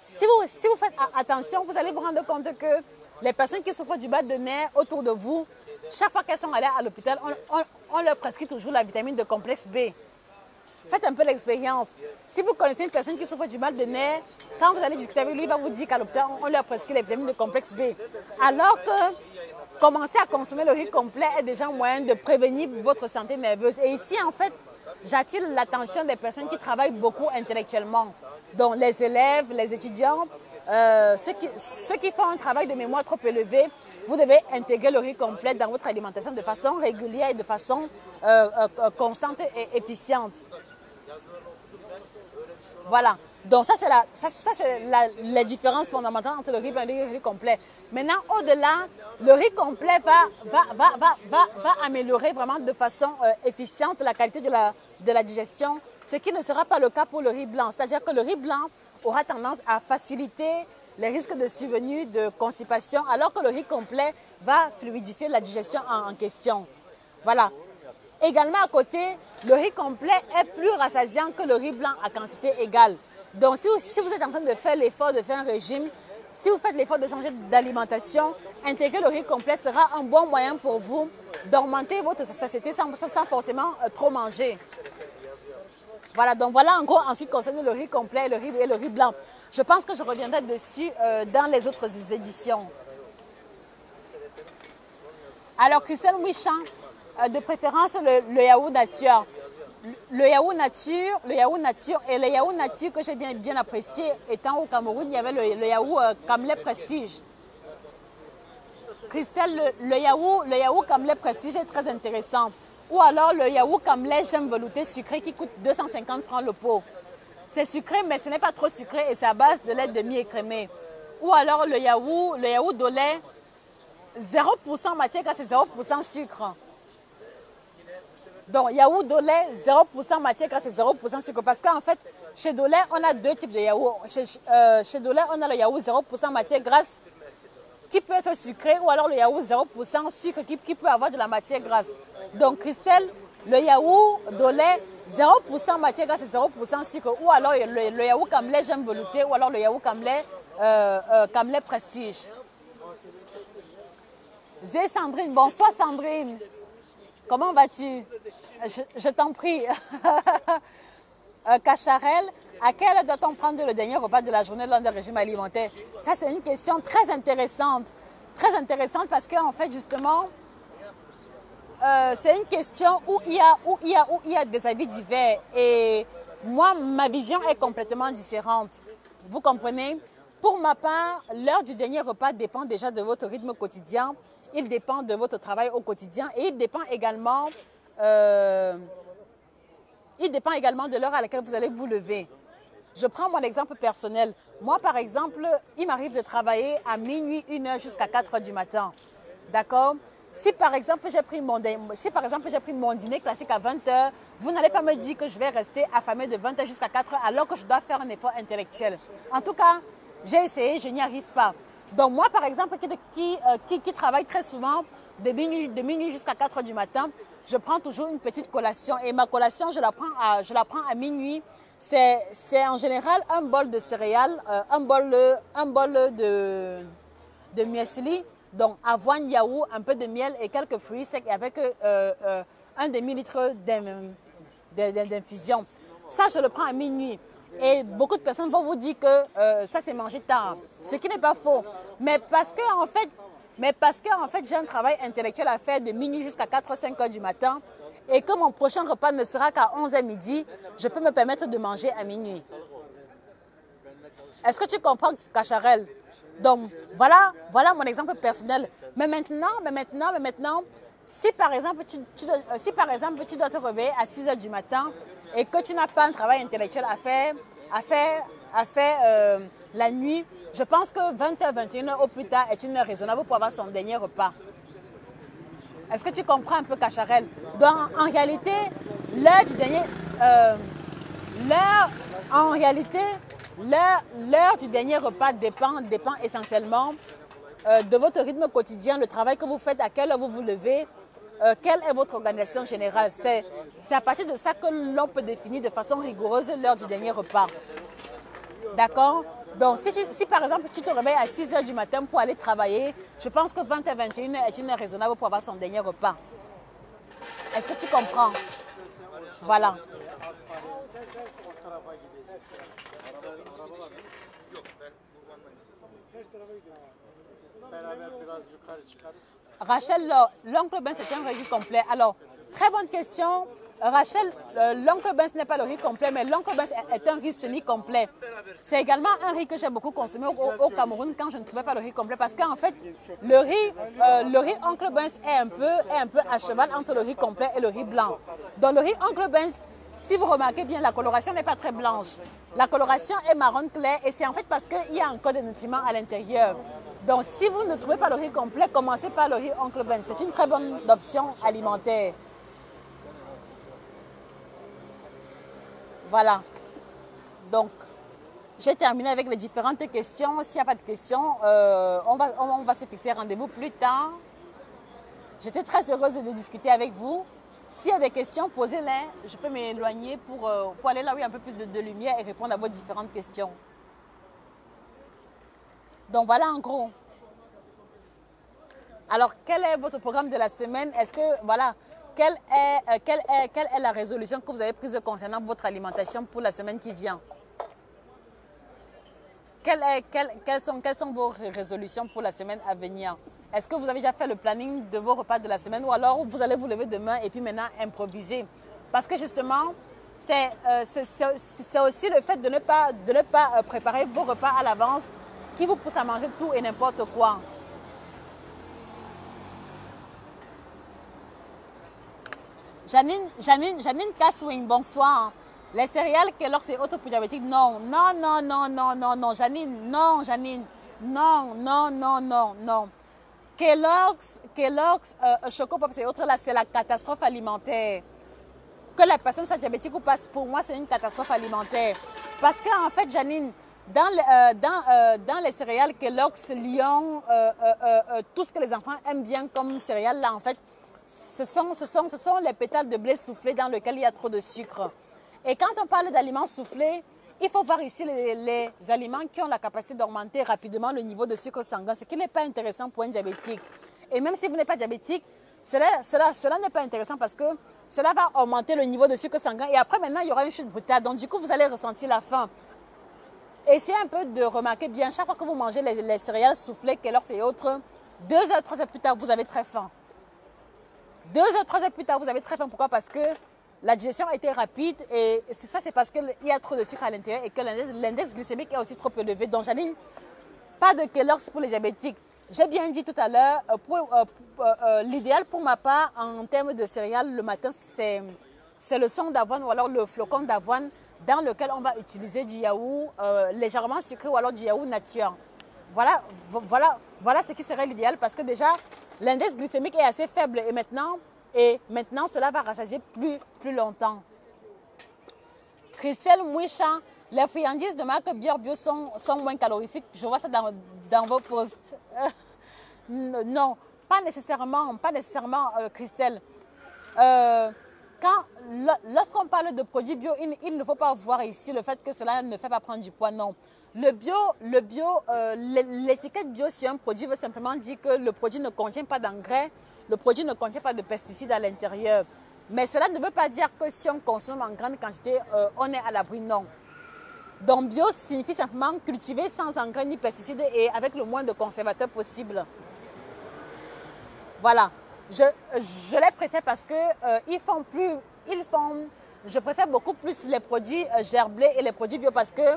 Si vous faites attention, vous allez vous rendre compte que les personnes qui souffrent du mal de nerfs autour de vous, chaque fois qu'elles sont allées à l'hôpital, on leur prescrit toujours la vitamine de complexe B. Faites un peu l'expérience. Si vous connaissez une personne qui souffre du mal de nerfs, quand vous allez discuter avec lui, il va vous dire qu'à l'hôpital, on leur prescrit les vitamines de complexe B. Alors que commencer à consommer le riz complet est déjà un moyen de prévenir votre santé nerveuse. Et ici, en fait, j'attire l'attention des personnes qui travaillent beaucoup intellectuellement. Donc les élèves, les étudiants, ceux qui font un travail de mémoire trop élevé, vous devez intégrer le riz complet dans votre alimentation de façon régulière et de façon constante et efficiente. Voilà. Donc ça, c'est la différence fondamentale entre le riz blanc et le riz complet. Maintenant, au-delà, le riz complet va améliorer vraiment de façon efficiente la qualité de la digestion, ce qui ne sera pas le cas pour le riz blanc. C'est-à-dire que le riz blanc aura tendance à faciliter les risques de survenue de constipation, alors que le riz complet va fluidifier la digestion en question. Voilà. Également à côté, le riz complet est plus rassasiant que le riz blanc à quantité égale. Donc si vous êtes en train de faire l'effort de faire un régime, si vous faites l'effort de changer d'alimentation, intégrer le riz complet sera un bon moyen pour vous d'augmenter votre satiété sans forcément trop manger. Voilà, donc voilà en gros en ce qui concerne le riz complet et le riz blanc. Je pense que je reviendrai dessus dans les autres éditions. Alors, Christelle Mouichan, de préférence le yaourt nature. Le yaourt nature et le yaourt nature que j'ai bien apprécié étant au Cameroun, il y avait le yaourt Kamlet Prestige. Christelle, le yaourt Kamlet Prestige est très intéressant. Ou alors le yaourt Kamlet J'aime velouté sucré qui coûte 250 francs le pot. C'est sucré, mais ce n'est pas trop sucré et c'est à base de lait demi-écrémé. Ou alors le yaourt de lait, 0% matière grasse et 0% sucre. Donc, yaourt de lait, 0% matière grasse et 0% sucre. Parce qu'en fait, chez Dolay, on a deux types de yaourt. Chez Dolay, on a le yaourt 0% matière grasse qui peut être sucré ou alors le yaourt 0% sucre qui peut avoir de la matière grasse. Donc, Christelle, le yaourt de lait, 0% matière grasse et 0% sucre. Ou alors le yaourt Kamlet J'aime velouté ou alors le yaourt Kamlet Prestige. Zé Sandrine, bonsoir Sandrine. Comment vas-tu? Je t'en prie. Cacharel, à quelle heure doit-on prendre le dernier repas de la journée lors d'un régime alimentaire? Ça, c'est une question très intéressante. Très intéressante parce qu'en fait, justement, c'est une question où il y a des avis divers. Et moi, ma vision est complètement différente. Vous comprenez? Pour ma part, l'heure du dernier repas dépend déjà de votre rythme quotidien. Il dépend de votre travail au quotidien et il dépend également il dépend également de l'heure à laquelle vous allez vous lever. Je prends mon exemple personnel. Moi, par exemple, il m'arrive de travailler à minuit, 1h jusqu'à 4h du matin. D'accord? Si par exemple, j'ai pris mon dîner classique à 20h, vous n'allez pas me dire que je vais rester affamée de 20h jusqu'à 4h alors que je dois faire un effort intellectuel. En tout cas, j'ai essayé, je n'y arrive pas. Donc moi, par exemple, qui travaille très souvent de minuit jusqu'à 4h du matin, je prends toujours une petite collation. Et ma collation, je la prends à minuit. C'est en général un bol de céréales, un bol de muesli, donc avoine, yaourt, un peu de miel et quelques fruits secs avec un demi-litre d'infusion. Ça, je le prends à minuit. Et beaucoup de personnes vont vous dire que ça, c'est manger tard, ce qui n'est pas faux. Mais parce que en fait, j'ai un travail intellectuel à faire de minuit jusqu'à 4-5 heures du matin et que mon prochain repas ne sera qu'à 11h midi, je peux me permettre de manger à minuit. Est-ce que tu comprends, Cacharel? Donc, voilà mon exemple personnel. Mais maintenant, si par exemple, tu dois te réveiller à 6h du matin et que tu n'as pas un travail intellectuel à faire la nuit, je pense que 20h, 21h au plus tard est une heure raisonnable pour avoir son dernier repas. Est-ce que tu comprends un peu, Cacharel? Donc, en réalité, l'heure du dernier... l'heure du dernier repas dépend essentiellement de votre rythme quotidien, le travail que vous faites, à quelle heure vous vous levez, quelle est votre organisation générale. C'est à partir de ça que l'on peut définir de façon rigoureuse l'heure du dernier repas. D'accord? Donc, si par exemple tu te réveilles à 6h du matin pour aller travailler, je pense que 20h, 21h est une heure raisonnable pour avoir son dernier repas. Est-ce que tu comprends? Voilà. Rachel, l'oncle Ben, c'est un riz complet. Alors, très bonne question. Rachel, l'oncle Ben, ce n'est pas le riz complet, mais l'oncle Ben est un riz semi-complet. C'est également un riz que j'ai beaucoup consommé au Cameroun quand je ne trouvais pas le riz complet. Parce qu'en fait, le riz oncle Ben est un peu à cheval entre le riz complet et le riz blanc. Dans le riz oncle Ben, si vous remarquez bien, la coloration n'est pas très blanche. La coloration est marron clair et c'est en fait parce qu'il y a encore des nutriments à l'intérieur. Donc, si vous ne trouvez pas le riz complet, commencez par le riz oncle Ben. C'est une très bonne option alimentaire. Voilà. Donc, j'ai terminé avec les différentes questions. S'il n'y a pas de questions, on va se fixer rendez-vous plus tard. J'étais très heureuse de discuter avec vous. S'il y a des questions, posez-les. Je peux m'éloigner pour aller là où il y a un peu plus de lumière et répondre à vos différentes questions. Donc voilà en gros. Alors, quel est votre programme de la semaine? Est-ce que, voilà, quelle est la résolution que vous avez prise concernant votre alimentation pour la semaine qui vient? Quelles sont vos résolutions pour la semaine à venir? Est-ce que vous avez déjà fait le planning de vos repas de la semaine ou alors vous allez vous lever demain et puis maintenant improviser? Parce que justement, c'est aussi le fait de ne pas préparer vos repas à l'avance qui vous pousse à manger tout et n'importe quoi. Janine Kasswing, bonsoir. Les céréales Kellogg's et autres pour diabétiques, non. Janine, non. Kellogg's, Choco Pops et autres, là, c'est la catastrophe alimentaire. Que la personne soit diabétique ou pas, pour moi, c'est une catastrophe alimentaire. Parce qu'en fait, Janine, dans les céréales Kellogg's, Lion, tout ce que les enfants aiment bien comme céréales, là, en fait, ce sont les pétales de blé soufflé dans lesquels il y a trop de sucre. Et quand on parle d'aliments soufflés, il faut voir ici les aliments qui ont la capacité d'augmenter rapidement le niveau de sucre sanguin, ce qui n'est pas intéressant pour un diabétique. Et même si vous n'êtes pas diabétique, cela n'est pas intéressant parce que cela va augmenter le niveau de sucre sanguin. Et après, maintenant, il y aura une chute brutale. Donc, du coup, vous allez ressentir la faim. Essayez un peu de remarquer bien, chaque fois que vous mangez les céréales soufflées, Kellogg's et autres, 2 heures, 3 heures plus tard, vous avez très faim. 2 heures, 3 heures plus tard, vous avez très faim. Pourquoi? Parce que la digestion a été rapide et ça, c'est parce qu'il y a trop de sucre à l'intérieur et que l'index glycémique est aussi trop élevé. Donc, Janine, pas de Kellogg's pour les diabétiques. J'ai bien dit tout à l'heure, l'idéal pour ma part en termes de céréales le matin, c'est c'est le son d'avoine ou alors le flocon d'avoine dans lequel on va utiliser du yaourt légèrement sucré ou alors du yaourt nature. Voilà ce qui serait l'idéal parce que déjà, l'index glycémique est assez faible et maintenant cela va rassasier plus longtemps. Christelle Mouicha, les friandises de marque Bière Bio sont moins calorifiques. Je vois ça dans vos posts. Non, pas nécessairement, Christelle. Lorsqu'on parle de produits bio, il ne faut pas voir ici le fait que cela ne fait pas prendre du poids, non. L'étiquette bio sur un produit veut simplement dire que le produit ne contient pas d'engrais, le produit ne contient pas de pesticides à l'intérieur. Mais cela ne veut pas dire que si on consomme en grande quantité, on est à l'abri, non. Donc bio signifie simplement cultiver sans engrais ni pesticides et avec le moins de conservateurs possible. Voilà. Je les préfère parce que je préfère beaucoup plus les produits gerblés et les produits bio parce que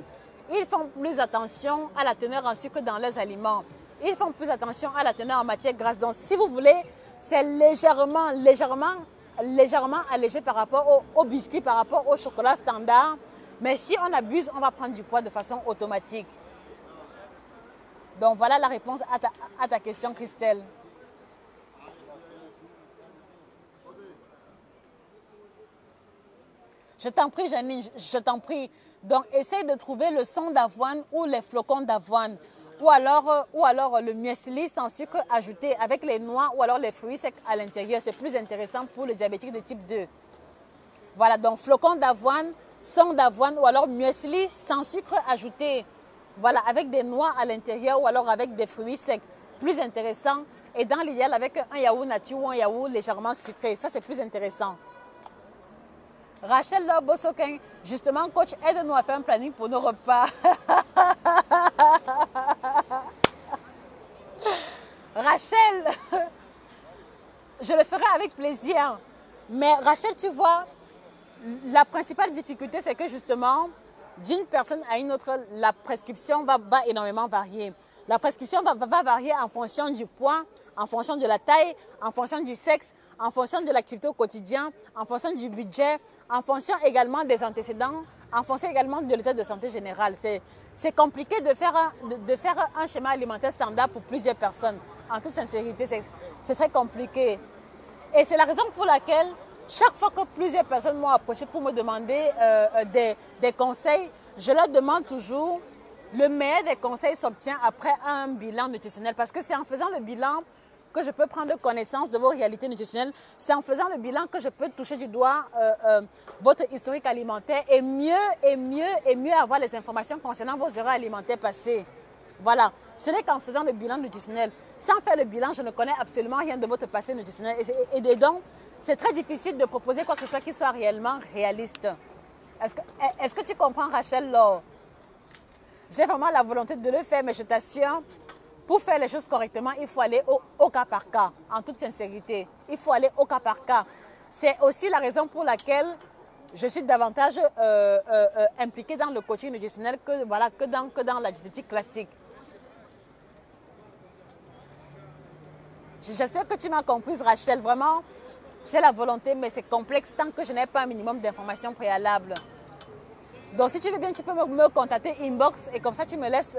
ils font plus attention à la teneur en sucre dans leurs aliments. Ils font plus attention à la teneur en matière grasse. Donc, si vous voulez, c'est légèrement allégé par rapport au biscuit, par rapport au chocolat standard. Mais si on abuse, on va prendre du poids de façon automatique. Donc, voilà la réponse à ta question, Christelle. Je t'en prie, Janine, je t'en prie. Donc, essaye de trouver le son d'avoine ou les flocons d'avoine. Ou alors le muesli sans sucre ajouté avec les noix ou alors les fruits secs à l'intérieur. C'est plus intéressant pour les diabétiques de type 2. Voilà, donc flocons d'avoine, son d'avoine ou alors muesli sans sucre ajouté. Voilà, avec des noix à l'intérieur ou alors avec des fruits secs. Plus intéressant. Et dans l'idéal, avec un yaourt nature ou un yaourt légèrement sucré. Ça, c'est plus intéressant. Rachel Bosokin, justement, coach, aide-nous à faire un planning pour nos repas. Rachel, je le ferai avec plaisir. Mais Rachel, tu vois, la principale difficulté, c'est que justement, d'une personne à une autre, la prescription va énormément varier. La prescription va varier en fonction du poids, en fonction de la taille, en fonction du sexe, en fonction de l'activité au quotidien, en fonction du budget, en fonction également des antécédents, en fonction également de l'état de santé général. C'est compliqué de faire un schéma alimentaire standard pour plusieurs personnes. En toute sincérité, c'est très compliqué. Et c'est la raison pour laquelle, chaque fois que plusieurs personnes m'ont approché pour me demander des conseils, je leur demande toujours, le meilleur des conseils s'obtient après un bilan nutritionnel. Parce que c'est en faisant le bilan que je peux prendre connaissance de vos réalités nutritionnelles. C'est en faisant le bilan que je peux toucher du doigt votre historique alimentaire et mieux avoir les informations concernant vos erreurs alimentaires passées. Voilà, ce n'est qu'en faisant le bilan nutritionnel. Sans faire le bilan, je ne connais absolument rien de votre passé nutritionnel. Et donc, c'est très difficile de proposer quoi que ce soit qui soit réellement réaliste. Est-ce que tu comprends, Rachel Laure? J'ai vraiment la volonté de le faire, mais je t'assure, pour faire les choses correctement, il faut aller au cas par cas, en toute sincérité. Il faut aller au cas par cas. C'est aussi la raison pour laquelle je suis davantage impliquée dans le coaching nutritionnel que dans la diététique classique. J'espère que tu m'as comprise, Rachel. Vraiment, j'ai la volonté, mais c'est complexe tant que je n'ai pas un minimum d'informations préalables. Donc, si tu veux bien, tu peux me contacter inbox et comme ça, tu me laisses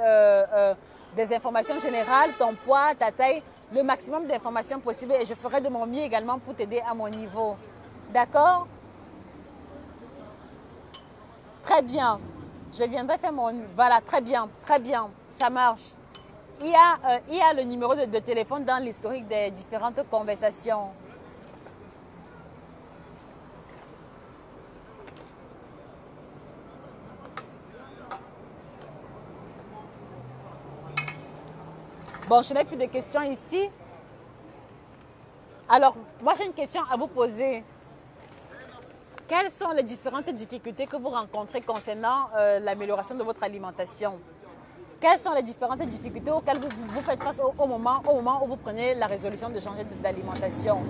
des informations générales, ton poids, ta taille, le maximum d'informations possibles et je ferai de mon mieux également pour t'aider à mon niveau. D'accord? Très bien. Je viendrai faire mon... Voilà, très bien, ça marche. Il y a le numéro de téléphone dans l'historique des différentes conversations. Bon, je n'ai plus de questions ici. Alors, moi j'ai une question à vous poser. Quelles sont les différentes difficultés que vous rencontrez concernant l'amélioration de votre alimentation? Quelles sont les différentes difficultés auxquelles vous faites face au moment où vous prenez la résolution de changer d'alimentation?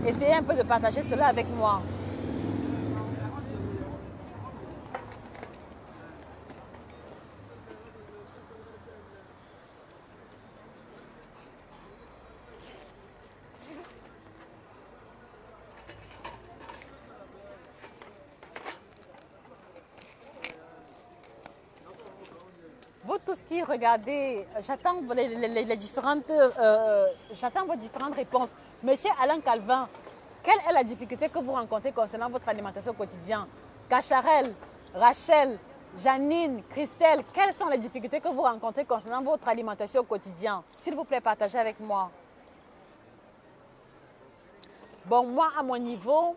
Essayez un peu de partager cela avec moi. tout ce qui est regardé. J'attends j'attends vos différentes réponses. Monsieur Alain Calvin, quelle est la difficulté que vous rencontrez concernant votre alimentation au quotidien? Cacharel, Rachel, Janine, Christelle, quelles sont les difficultés que vous rencontrez concernant votre alimentation au quotidien? S'il vous plaît, partagez avec moi. Bon, moi, à mon niveau,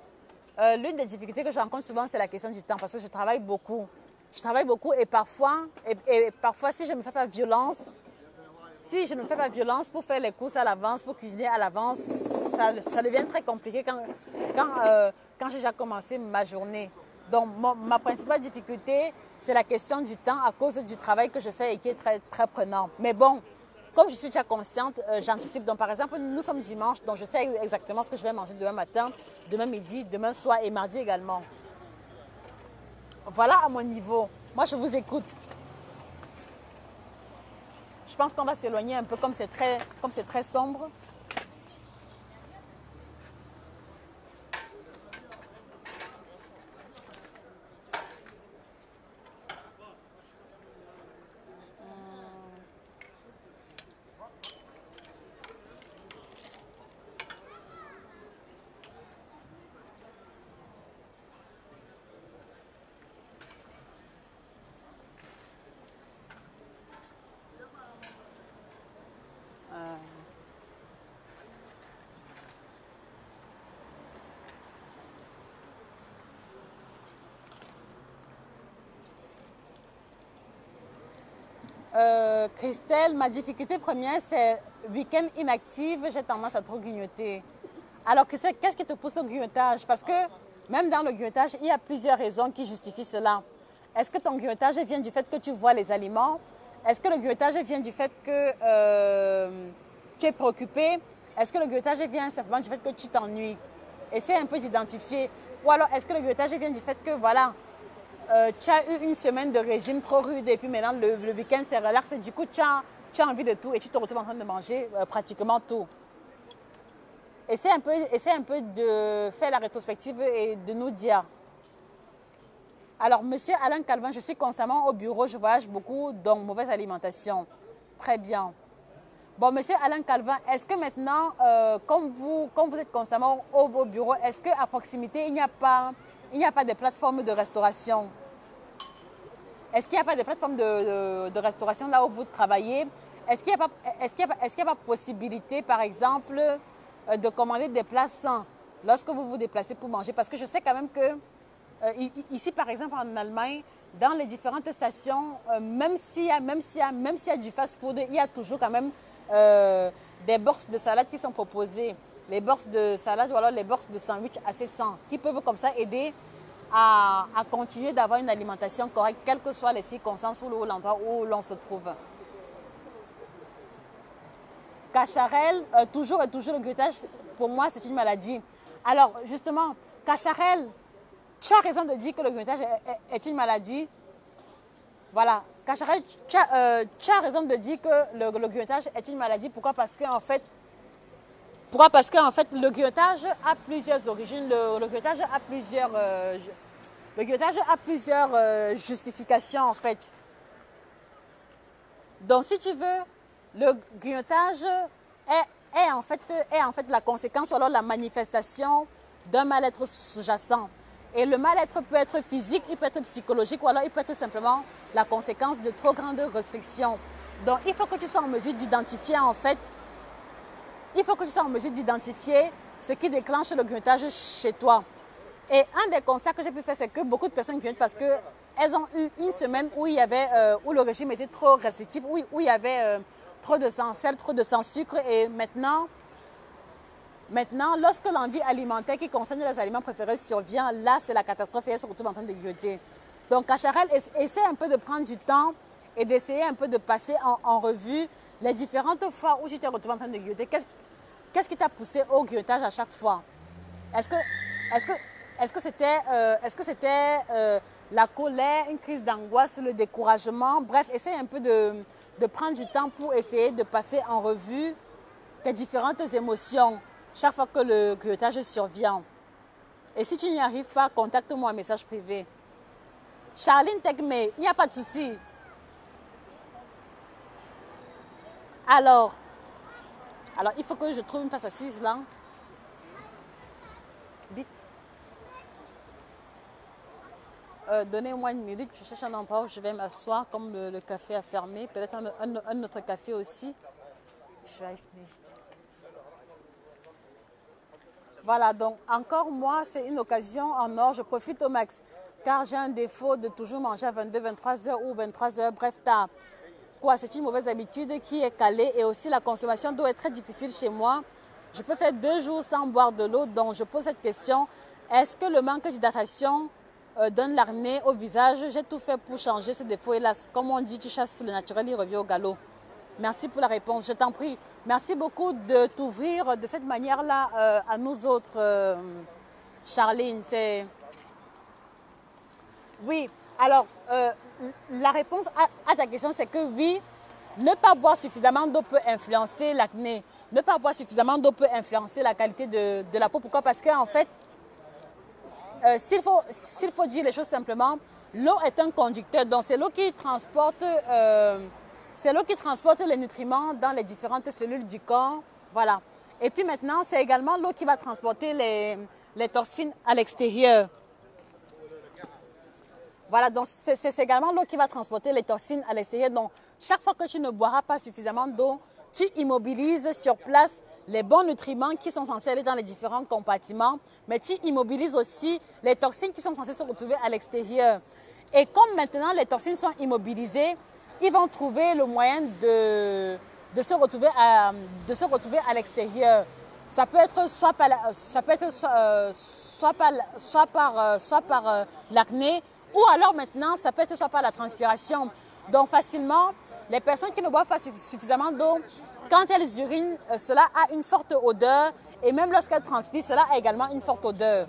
l'une des difficultés que je rencontre souvent, c'est la question du temps parce que je travaille beaucoup. Je travaille beaucoup et parfois, si je ne me fais pas violence, pour faire les courses à l'avance, pour cuisiner à l'avance, ça devient très compliqué quand j'ai déjà commencé ma journée. Donc, ma principale difficulté, c'est la question du temps à cause du travail que je fais et qui est très, très prenant. Mais bon, comme je suis déjà consciente, j'anticipe. Donc, par exemple, nous sommes dimanche, donc je sais exactement ce que je vais manger demain matin, demain midi, demain soir et mardi également. Voilà à mon niveau. Moi, je vous écoute. Je pense qu'on va s'éloigner un peu comme c'est très sombre. Christelle, ma difficulté première, c'est week-end inactive, j'ai tendance à trop grignoter. Alors, qu'est-ce qui te pousse au grignotage? Parce que même dans le grignotage, il y a plusieurs raisons qui justifient cela. Est-ce que ton grignotage vient du fait que tu vois les aliments? Est-ce que le grignotage vient du fait que tu es préoccupé? Est-ce que le grignotage vient simplement du fait que tu t'ennuies? Essaie un peu d'identifier. Ou alors, est-ce que le grignotage vient du fait que, voilà, tu as eu une semaine de régime trop rude et puis maintenant le week-end c'est relax et du coup tu as envie de tout et tu te retrouves en train de manger pratiquement tout. Essaie un peu de faire la rétrospective et de nous dire. Alors, monsieur Alain Calvin, je suis constamment au bureau, je voyage beaucoup, donc mauvaise alimentation. Très bien. Bon, monsieur Alain Calvin, est-ce que maintenant, comme vous êtes constamment au bureau, est-ce qu'à proximité, il n'y a pas de plateforme de restauration? Est-ce qu'il n'y a pas de plateforme de restauration là où vous travaillez? Est-ce qu'il n'y a pas possibilité, par exemple, de commander des plats sains lorsque vous vous déplacez pour manger? Parce que je sais quand même que ici, par exemple, en Allemagne, dans les différentes stations, même s'il y a du fast-food, il y a toujours quand même des box de salade qui sont proposées. Les box de salade ou alors les box de sandwich assez sains qui peuvent comme ça aider à continuer d'avoir une alimentation correcte, quelles que soient les circonstances ou l'endroit où l'on se trouve. Cacharel, toujours et toujours le grignotage, pour moi, c'est une maladie. Alors, justement, Cacharel, tu as raison de dire que le grignotage est une maladie. Voilà. Cacharel, tu as raison de dire que le grignotage est une maladie. Pourquoi? Parce qu'en fait, le grignotage a plusieurs origines. Le grignotage a plusieurs justifications, en fait. Donc, si tu veux, le grignotage est en fait la conséquence ou alors la manifestation d'un mal-être sous-jacent. Et le mal-être peut être physique, il peut être psychologique ou alors il peut être simplement la conséquence de trop grandes restrictions. Donc, il faut que tu sois en mesure d'identifier en fait, ce qui déclenche le grignotage chez toi. Et un des constats que j'ai pu faire, c'est que beaucoup de personnes grignotent parce qu'elles ont eu une semaine où le régime était trop restrictif, où il y avait trop de sang sel, trop de sang sucre. Et maintenant, lorsque l'envie alimentaire qui concerne les aliments préférés survient, là, c'est la catastrophe et elle se retrouve en train de grignoter. Donc, Cacharel, essaie un peu de prendre du temps et d'essayer un peu de passer en revue les différentes fois où tu t'es retrouvé en train de grignoter. Qu'est-ce qui t'a poussé au grignotage à chaque fois? Est-ce que c'était la colère, une crise d'angoisse, le découragement? Bref, essaie un peu de prendre du temps pour essayer de passer en revue tes différentes émotions chaque fois que le grignotage survient. Et si tu n'y arrives pas, contacte-moi en message privé. Charline Tegme, il n'y a pas de souci. Alors, il faut que je trouve une place assise là. Vite. Donnez-moi une minute, je cherche un endroit où je vais m'asseoir, comme le café a fermé. Peut-être un autre café aussi. Voilà, donc encore moi, c'est une occasion en or, je profite au max. Car j'ai un défaut de toujours manger à 22, 23 heures ou 23 heures, bref, tard. Quoi, c'est une mauvaise habitude qui est calée et aussi la consommation d'eau est très difficile chez moi. Je peux faire 2 jours sans boire de l'eau, donc je pose cette question. Est-ce que le manque d'hydratation donne l'acné au visage? J'ai tout fait pour changer ce défaut. Hélas, comme on dit, tu chasses le naturel, il revient au galop. Merci pour la réponse, je t'en prie. Merci beaucoup de t'ouvrir de cette manière-là à nous autres, Charline. Oui, alors, la réponse à ta question, c'est que oui, ne pas boire suffisamment d'eau peut influencer l'acné. Ne pas boire suffisamment d'eau peut influencer la qualité de la peau. Pourquoi? Parce qu'en fait, s'il faut dire les choses simplement, l'eau est un conducteur. Donc, c'est l'eau qui transporte les nutriments dans les différentes cellules du corps. Voilà. Et puis maintenant, c'est également l'eau qui va transporter les toxines à l'extérieur. Voilà, donc c'est également l'eau qui va transporter les toxines à l'extérieur. Donc, chaque fois que tu ne boiras pas suffisamment d'eau, tu immobilises sur place les bons nutriments qui sont censés aller dans les différents compartiments, mais tu immobilises aussi les toxines qui sont censées se retrouver à l'extérieur. Et comme maintenant les toxines sont immobilisées, ils vont trouver le moyen de se retrouver à l'extérieur. Ça peut être soit par l'acné, ou alors maintenant, ça peut être soit par la transpiration. Donc facilement, les personnes qui ne boivent pas suffisamment d'eau, quand elles urinent, cela a une forte odeur. Et même lorsqu'elles transpirent, cela a également une forte odeur.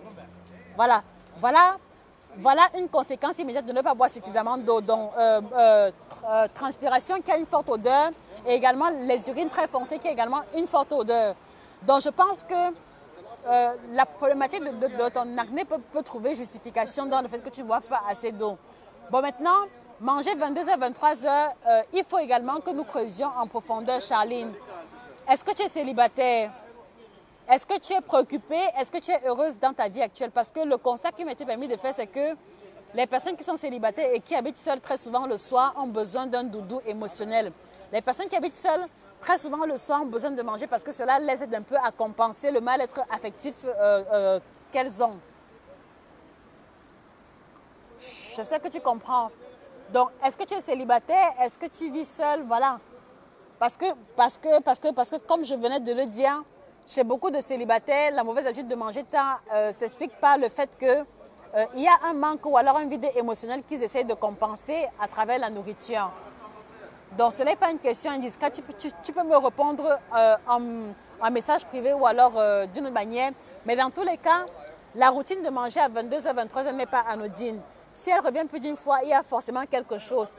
Voilà une conséquence immédiate de ne pas boire suffisamment d'eau. Donc, transpiration qui a une forte odeur et également les urines très foncées qui a également une forte odeur. Donc, je pense que la problématique de ton acné peut trouver justification dans le fait que tu ne boives pas assez d'eau. Bon, maintenant, manger 22h, 23h, il faut également que nous creusions en profondeur, Charline. Est-ce que tu es célibataire? Est-ce que tu es préoccupée? Est-ce que tu es heureuse dans ta vie actuelle? Parce que le constat qui m'était permis de faire, c'est que les personnes qui sont célibataires et qui habitent seules très souvent le soir ont besoin d'un doudou émotionnel. Les personnes qui habitent seules très souvent le soir ont besoin de manger parce que cela les aide un peu à compenser le mal-être affectif qu'elles ont. J'espère que tu comprends. Donc, est-ce que tu es célibataire? Est-ce que tu vis seule? Voilà. Parce que comme je venais de le dire, chez beaucoup de célibataires, la mauvaise habitude de manger s'explique par le fait qu'il y a un manque ou alors un vide émotionnel qu'ils essayent de compenser à travers la nourriture. Donc, ce n'est pas une question indiscrète. Tu peux me répondre en message privé ou alors d'une autre manière. Mais dans tous les cas, la routine de manger à 22h, 23h n'est pas anodine. Si elle revient plus d'une fois, il y a forcément quelque chose.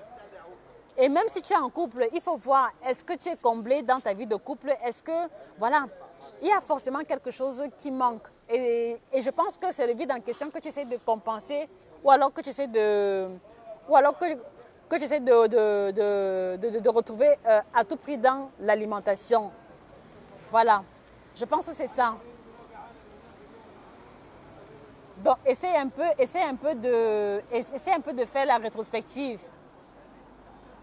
Et même si tu es en couple, il faut voir, est-ce que tu es comblé dans ta vie de couple? Est-ce que, voilà, il y a forcément quelque chose qui manque. Et je pense que c'est le vide en question que tu essaies de compenser ou alors que tu essaies de... Ou alors que tu essaies de retrouver à tout prix dans l'alimentation. Voilà, je pense que c'est ça. Donc, essaie un peu de faire la rétrospective.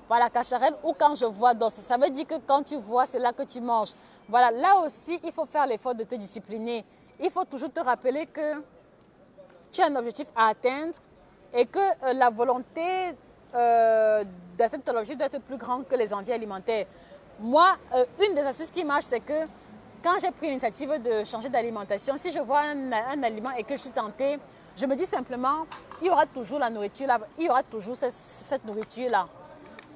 Voilà, Cacharel, ou quand je vois, donc ça veut dire que quand tu vois, c'est là que tu manges. Voilà, là aussi, il faut faire l'effort de te discipliner. Il faut toujours te rappeler que tu as un objectif à atteindre et que la volonté d'atteindre ton objectif doit être plus grande que les envies alimentaires. Moi, une des astuces qui marche, c'est que quand j'ai pris l'initiative de changer d'alimentation, si je vois un aliment et que je suis tentée, je me dis simplement, il y aura toujours la nourriture là, il y aura toujours cette nourriture là.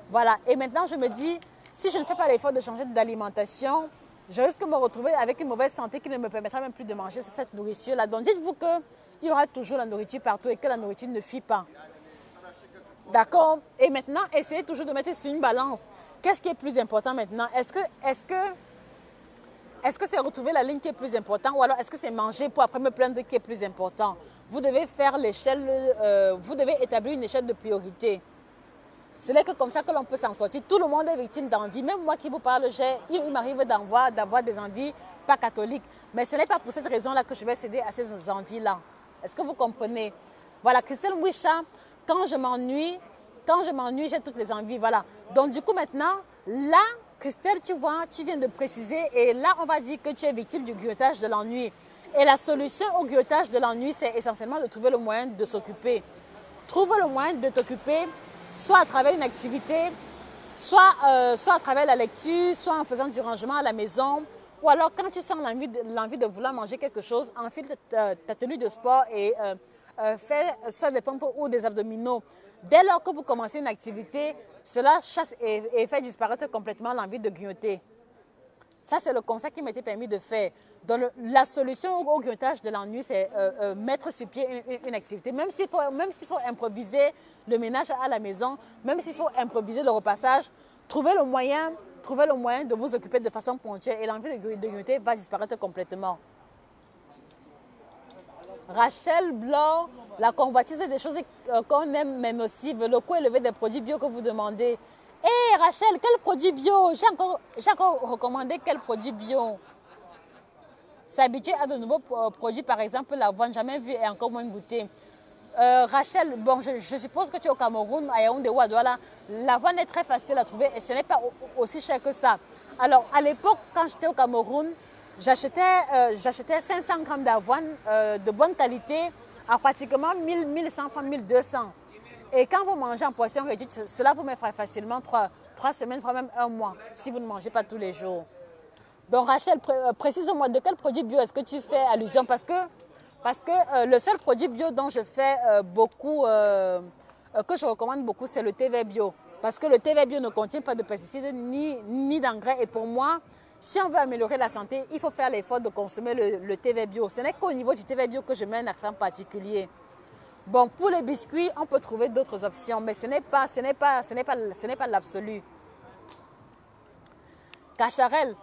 Voilà, et maintenant je me dis, si je ne fais pas l'effort de changer d'alimentation, je risque de me retrouver avec une mauvaise santé qui ne me permettra même plus de manger cette nourriture là. Donc dites-vous qu'il y aura toujours la nourriture partout et que la nourriture ne fuit pas. D'accord? Et maintenant, essayez toujours de mettre sur une balance. Qu'est-ce qui est plus important maintenant? Est-ce que c'est retrouver la ligne qui est plus importante ou alors est-ce que c'est manger pour après me plaindre qui est plus important? Vous devez faire l'échelle, vous devez établir une échelle de priorité. Ce n'est que comme ça que l'on peut s'en sortir. Tout le monde est victime d'envie. Même moi qui vous parle, il m'arrive d'avoir des envies pas catholiques. Mais ce n'est pas pour cette raison-là que je vais céder à ces envies-là. Est-ce que vous comprenez? Voilà, Christelle Mouicha, quand je m'ennuie, j'ai toutes les envies. Voilà. Donc du coup maintenant, là, Christelle, tu vois, tu viens de préciser et là, on va dire que tu es victime du grignotage de l'ennui. Et la solution au grignotage de l'ennui, c'est essentiellement de trouver le moyen de s'occuper. Trouve le moyen de t'occuper, soit à travers une activité, soit à travers la lecture, soit en faisant du rangement à la maison, ou alors quand tu sens l'envie de vouloir manger quelque chose, enfile ta tenue de sport et fais soit des pompes ou des abdominaux. Dès lors que vous commencez une activité, cela chasse et fait disparaître complètement l'envie de grignoter. Ça, c'est le conseil qui m'était permis de faire. Donc, la solution au grignotage de l'ennui, c'est mettre sur pied une activité. Même s'il faut improviser le ménage à la maison, même s'il faut improviser le repassage, trouvez le moyen de vous occuper de façon ponctuelle et l'envie de grignoter va disparaître complètement. Rachel Blanc, la convoitise des choses qu'on aime mais nocives, le coût élevé des produits bio que vous demandez. Hé Rachel, quel produit bio? J'ai encore recommandé quel produit bio? S'habituer à de nouveaux produits, par exemple l'avoine, jamais vu et encore moins goûté. Rachel, bon, je suppose que tu es au Cameroun, à Yaoundé ou à Douala. L'avoine est très facile à trouver et ce n'est pas aussi cher que ça. Alors, à l'époque, quand j'étais au Cameroun, j'achetais 500 grammes d'avoine de bonne qualité à pratiquement 1100 francs, 1200. Et quand vous mangez en portion réduite, cela vous met facilement 3 semaines, voire même un mois, si vous ne mangez pas tous les jours. Donc Rachel, précise-moi de quel produit bio est-ce que tu fais allusion? Parce que le seul produit bio dont je fais que je recommande beaucoup, c'est le thé vert bio. Parce que le thé vert bio ne contient pas de pesticides ni d'engrais. Et pour moi, si on veut améliorer la santé, il faut faire l'effort de consommer le thé vert bio. Ce n'est qu'au niveau du thé vert bio que je mets un accent particulier. Bon, pour les biscuits, on peut trouver d'autres options, mais ce n'est pas l'absolu. Cacharel,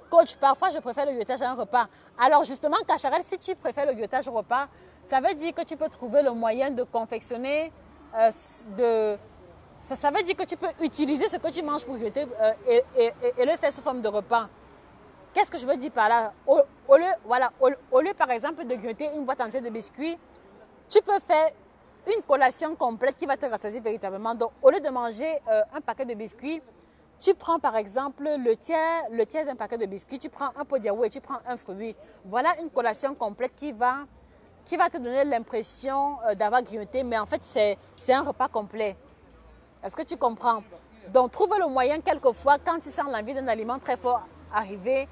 coach, parfois je préfère le grignotage à un repas. Alors justement, Cacharel, si tu préfères le grignotage au repas, ça veut dire que tu peux trouver le moyen de confectionner, ça veut dire que tu peux utiliser ce que tu manges pour grignoter et le faire sous forme de repas. Qu'est-ce que je veux dire par là? Au lieu par exemple de grignoter une boîte entière de biscuits, tu peux faire une collation complète qui va te rassasier véritablement. Donc, au lieu de manger un paquet de biscuits, tu prends par exemple le tiers d'un paquet de biscuits, tu prends un pot de yaourt et tu prends un fruit. Voilà une collation complète qui va te donner l'impression d'avoir grignoté, mais en fait, c'est un repas complet. Est-ce que tu comprends? Donc, trouve le moyen quelquefois, quand tu sens l'envie d'un aliment très fort arriver,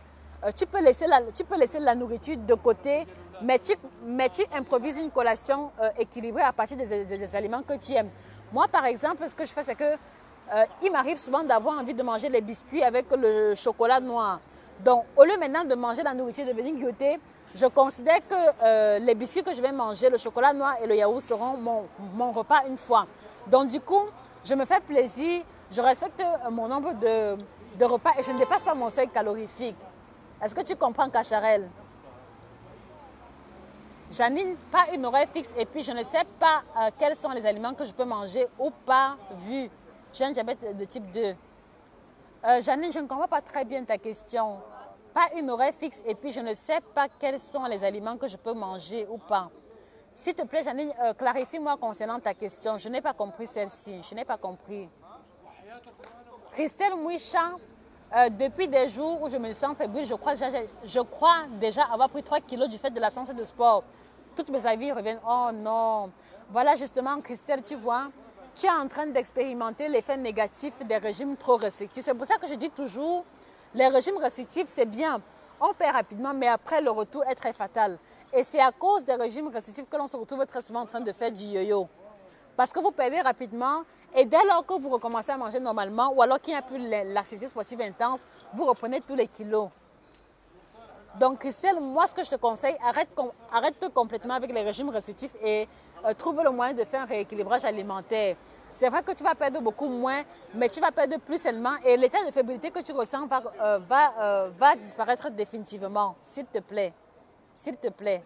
tu peux laisser la nourriture de côté, mais tu improvises une collation équilibrée à partir des aliments que tu aimes. Moi, par exemple, ce que je fais, c'est que il m'arrive souvent d'avoir envie de manger les biscuits avec le chocolat noir. Donc, au lieu maintenant de manger la nourriture de venir grignoter, je considère que les biscuits que je vais manger, le chocolat noir et le yaourt seront mon repas une fois. Donc, du coup, je me fais plaisir, je respecte mon nombre de repas et je ne dépasse pas mon seuil calorifique. Est-ce que tu comprends, Cacharel? Janine, pas une oreille fixe et puis je ne sais pas quels sont les aliments que je peux manger ou pas vu. J'ai un diabète de type 2. Janine, je ne comprends pas très bien ta question. Pas une oreille fixe et puis je ne sais pas quels sont les aliments que je peux manger ou pas. S'il te plaît, Janine, clarifie-moi concernant ta question. Je n'ai pas compris celle-ci. Je n'ai pas compris. Christelle Mouicha, depuis des jours où je me sens fébrile, je crois déjà avoir pris 3 kilos du fait de l'absence de sport. Toutes mes avis reviennent. Oh non. Voilà justement, Christelle, tu vois, tu es en train d'expérimenter l'effet négatif des régimes trop restrictifs. C'est pour ça que je dis toujours, les régimes restrictifs, c'est bien. On perd rapidement, mais après, le retour est très fatal. Et c'est à cause des régimes restrictifs que l'on se retrouve très souvent en train de faire du yo-yo. Parce que vous perdez rapidement et dès lors que vous recommencez à manger normalement ou alors qu'il n'y a plus l'activité sportive intense, vous reprenez tous les kilos. Donc Christelle, moi ce que je te conseille, arrête complètement avec les régimes restrictifs et trouve le moyen de faire un rééquilibrage alimentaire. C'est vrai que tu vas perdre beaucoup moins, mais tu vas perdre plus seulement et l'état de fébrilité que tu ressens va disparaître définitivement, s'il te plaît. S'il te plaît.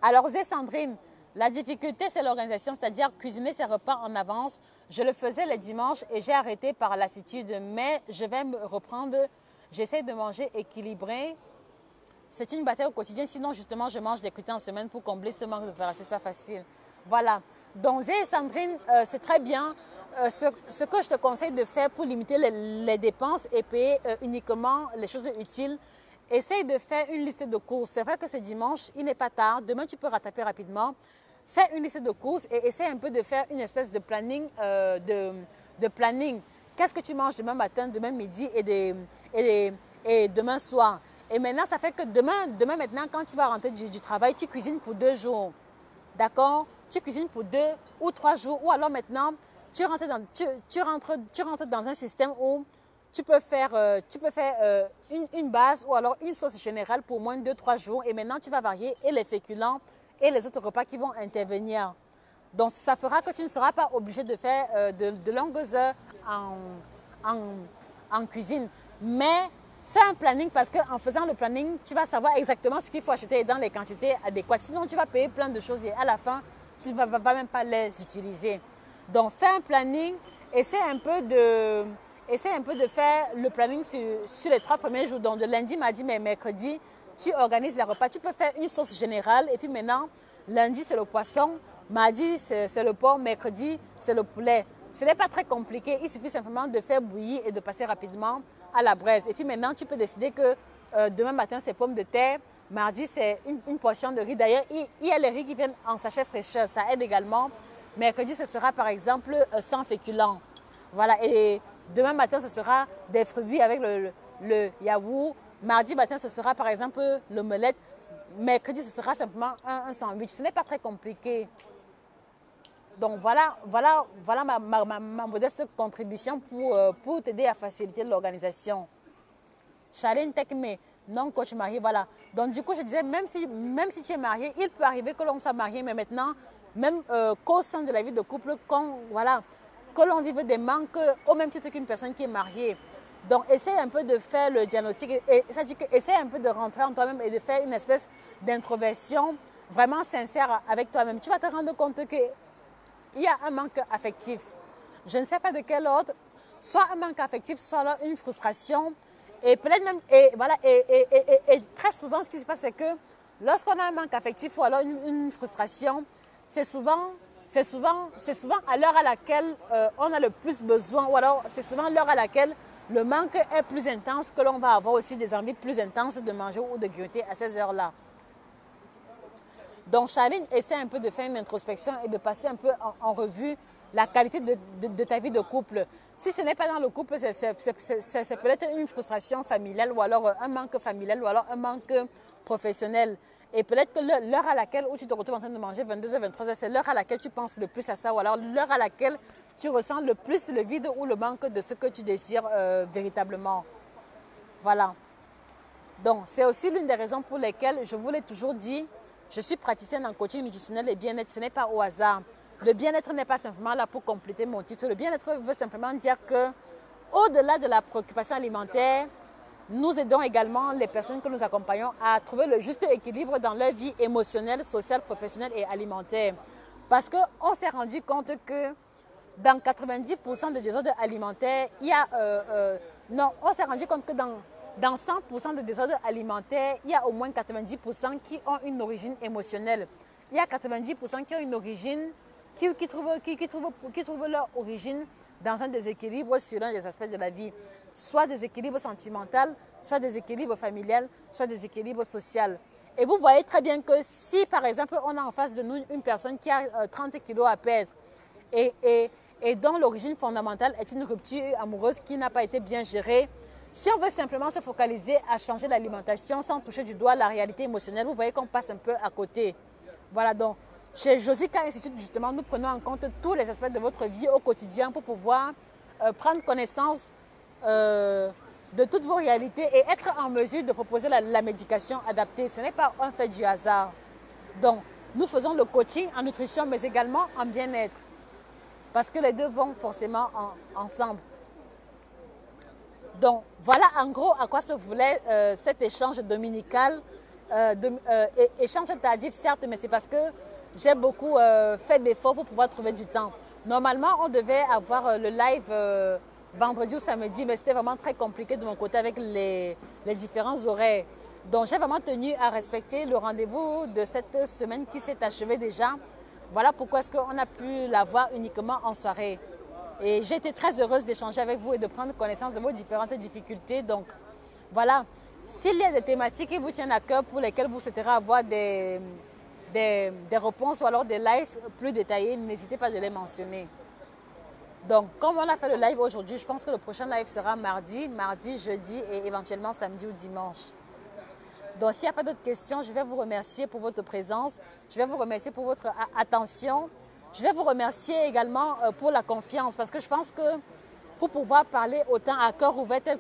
Alors, Zé Sandrine, La difficulté, c'est l'organisation, c'est-à-dire cuisiner ses repas en avance. Je le faisais les dimanches et j'ai arrêté par lassitude, mais je vais me reprendre. J'essaie de manger équilibré. C'est une bataille au quotidien, sinon justement je mange des crudités en semaine pour combler ce manque de préparation, ce n'est pas facile. Voilà. Donc Zé et Sandrine, c'est très bien. Ce que je te conseille de faire pour limiter les dépenses et payer uniquement les choses utiles, essaye de faire une liste de courses. C'est vrai que c'est dimanche, il n'est pas tard, demain tu peux rattraper rapidement. Fais une liste de courses et essaie un peu de faire une espèce de planning. Planning. Qu'est-ce que tu manges demain matin, demain midi et demain soir? Et maintenant, ça fait que demain maintenant, quand tu vas rentrer du travail, tu cuisines pour 2 jours. D'accord? Tu cuisines pour 2 ou 3 jours. Ou alors maintenant, tu rentres dans un système où tu peux faire une base ou alors une sauce générale pour moins de 2-3 jours. Et maintenant, tu vas varier et les féculents et les autres repas qui vont intervenir. Donc, ça fera que tu ne seras pas obligé de faire de longues heures en cuisine. Mais fais un planning parce qu'en faisant le planning, tu vas savoir exactement ce qu'il faut acheter dans les quantités adéquates. Sinon, tu vas payer plein de choses et à la fin, tu ne vas même pas les utiliser. Donc, fais un planning, essaie un peu de faire le planning sur les 3 premiers jours. Donc, de lundi, mardi, mais mercredi, tu organises les repas. Tu peux faire une sauce générale et puis maintenant, lundi, c'est le poisson, mardi, c'est le porc, mercredi, c'est le poulet. Ce n'est pas très compliqué. Il suffit simplement de faire bouillir et de passer rapidement à la braise. Et puis maintenant, tu peux décider que demain matin, c'est pommes de terre. Mardi, c'est une portion de riz. D'ailleurs, il y a les riz qui viennent en sachet fraîcheur. Ça aide également. Mercredi, ce sera par exemple sans féculents. Voilà. Et demain matin, ce sera des fruits avec le yaourt. Mardi matin, ce sera par exemple l'omelette. Mercredi, ce sera simplement un sandwich. Ce n'est pas très compliqué. Donc voilà ma modeste contribution pour t'aider à faciliter l'organisation. Charlene Tekme, non coach marié, voilà. Donc du coup, je disais, même si tu es marié, il peut arriver que l'on soit marié, mais maintenant, même qu'au sein de la vie de couple, que l'on vive des manques au même titre qu'une personne qui est mariée. Donc, essaie un peu de faire le diagnostic et ça dit que essaie un peu de rentrer en toi-même et de faire une espèce d'introversion vraiment sincère avec toi-même. Tu vas te rendre compte qu'il y a un manque affectif. Je ne sais pas de quel ordre, soit un manque affectif, soit alors une frustration. Et peut-être même, et très souvent, ce qui se passe, c'est que lorsqu'on a un manque affectif ou alors une frustration, c'est souvent à l'heure à laquelle on a le plus besoin, ou alors c'est souvent l'heure à laquelle le manque est plus intense, que l'on va avoir aussi des envies plus intenses de manger ou de grignoter à ces heures-là. Donc, Charline, essaie un peu de faire une introspection et de passer un peu en revue la qualité de ta vie de couple. Si ce n'est pas dans le couple, c'est peut-être une frustration familiale ou alors un manque familial ou alors un manque professionnel. Et peut-être que l'heure à laquelle où tu te retrouves en train de manger 22h, 23h, c'est l'heure à laquelle tu penses le plus à ça ou alors l'heure à laquelle tu ressens le plus le vide ou le manque de ce que tu désires véritablement. Voilà. Donc, c'est aussi l'une des raisons pour lesquelles je vous l'ai toujours dit, je suis praticienne en coaching nutritionnel et bien-être, ce n'est pas au hasard. Le bien-être n'est pas simplement là pour compléter mon titre. Le bien-être veut simplement dire que, au-delà de la préoccupation alimentaire, nous aidons également les personnes que nous accompagnons à trouver le juste équilibre dans leur vie émotionnelle, sociale, professionnelle et alimentaire. Parce qu'on s'est rendu compte que dans 90% des désordres alimentaires, il y a... on s'est rendu compte que dans 100% de désordres alimentaires, il y a au moins 90% qui ont une origine émotionnelle. Il y a 90% qui ont une origine, qui trouvent leur origine dans un déséquilibre sur l'un des aspects de la vie. Soit déséquilibre sentimental, soit déséquilibre familial, soit déséquilibre social. Et vous voyez très bien que si, par exemple, on a en face de nous une personne qui a 30 kilos à perdre et dont l'origine fondamentale est une rupture amoureuse qui n'a pas été bien gérée, si on veut simplement se focaliser à changer l'alimentation sans toucher du doigt la réalité émotionnelle, vous voyez qu'on passe un peu à côté. Voilà, donc chez Josica Institute, justement, nous prenons en compte tous les aspects de votre vie au quotidien pour pouvoir prendre connaissance de toutes vos réalités et être en mesure de proposer la médication adaptée. Ce n'est pas un fait du hasard. Donc, nous faisons le coaching en nutrition, mais également en bien-être. Parce que les deux vont forcément ensemble. Donc, voilà en gros à quoi se voulait cet échange dominical. échange tardif, certes, mais c'est parce que j'ai beaucoup fait d'efforts pour pouvoir trouver du temps. Normalement, on devait avoir le live vendredi ou samedi, mais c'était vraiment très compliqué de mon côté avec les différents horaires. Donc, j'ai vraiment tenu à respecter le rendez-vous de cette semaine qui s'est achevée déjà. Voilà pourquoi est-ce qu'on a pu la voir uniquement en soirée. Et j'ai été très heureuse d'échanger avec vous et de prendre connaissance de vos différentes difficultés. Donc, voilà. S'il y a des thématiques qui vous tiennent à cœur pour lesquelles vous souhaiterez avoir des réponses ou alors des lives plus détaillés, n'hésitez pas de les mentionner. Donc, comme on a fait le live aujourd'hui, je pense que le prochain live sera mardi, jeudi et éventuellement samedi ou dimanche. Donc, s'il n'y a pas d'autres questions, je vais vous remercier pour votre présence. Je vais vous remercier pour votre attention. Je vais vous remercier également pour la confiance parce que je pense que pour pouvoir parler autant à cœur ouvert tel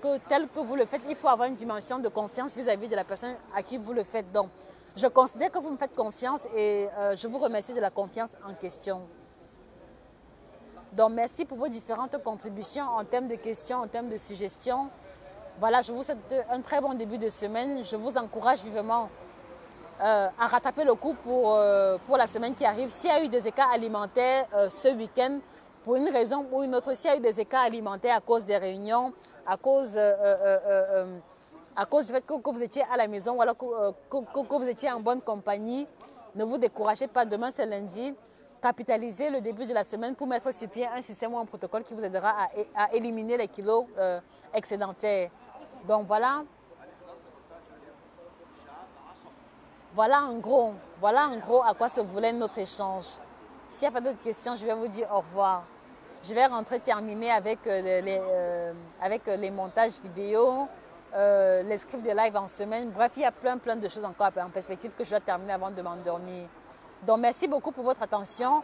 que vous le faites, il faut avoir une dimension de confiance vis-à-vis de la personne à qui vous le faites. Donc, je considère que vous me faites confiance et je vous remercie de la confiance en question. Donc, merci pour vos différentes contributions en termes de questions, en termes de suggestions. Voilà, je vous souhaite un très bon début de semaine. Je vous encourage vivement à rattraper le coup pour la semaine qui arrive. S'il y a eu des écarts alimentaires ce week-end, pour une raison ou une autre, s'il y a eu des écarts alimentaires à cause des réunions, à cause du fait que vous étiez à la maison ou alors que vous étiez en bonne compagnie, ne vous découragez pas. Demain, c'est lundi. Capitalisez le début de la semaine pour mettre sur pied un système ou un protocole qui vous aidera à éliminer les kilos excédentaires. Donc voilà. Voilà en gros à quoi se voulait notre échange. S'il n'y a pas d'autres questions, je vais vous dire au revoir. Je vais rentrer terminer avec les montages vidéo, les scripts de live en semaine. Bref, il y a plein de choses encore en perspective que je dois terminer avant de m'endormir. Donc, merci beaucoup pour votre attention.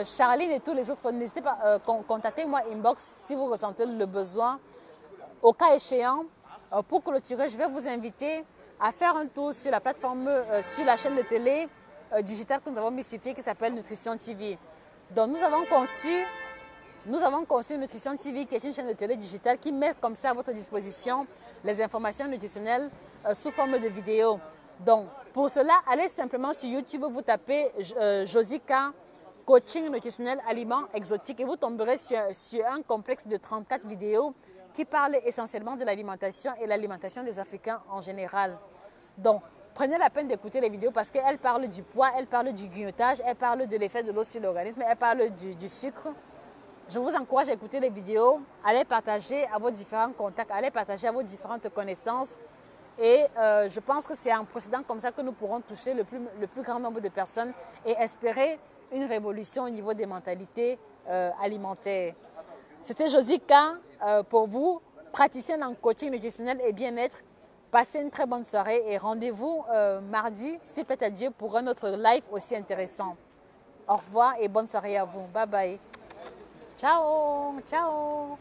Charline et tous les autres, n'hésitez pas à contacter moi inbox si vous ressentez le besoin. Au cas échéant, pour clôturer, je vais vous inviter à faire un tour sur la plateforme, sur la chaîne de télé digitale que nous avons mis sur pied qui s'appelle Nutrition TV. Donc, nous avons conçu Nutrition TV qui est une chaîne de télé digitale qui met comme ça à votre disposition les informations nutritionnelles sous forme de vidéos. Donc, pour cela, allez simplement sur YouTube, vous tapez Josika Coaching nutritionnel aliments exotiques et vous tomberez sur un complexe de 34 vidéos qui parlent essentiellement de l'alimentation et l'alimentation des Africains en général. Donc, prenez la peine d'écouter les vidéos parce qu'elles parlent du poids, elles parlent du grignotage, elles parlent de l'effet de l'eau sur l'organisme, elles parlent du sucre. Je vous encourage à écouter les vidéos, à les partager à vos différents contacts, à les partager à vos différentes connaissances. Et je pense que c'est en procédant comme ça que nous pourrons toucher le plus grand nombre de personnes et espérer une révolution au niveau des mentalités alimentaires. C'était Josika pour vous, praticienne en coaching nutritionnel et bien-être. Passez une très bonne soirée et rendez-vous mardi, s'il plaît à Dieu, pour un autre live aussi intéressant. Au revoir et bonne soirée à vous. Bye bye. Ciao, ciao.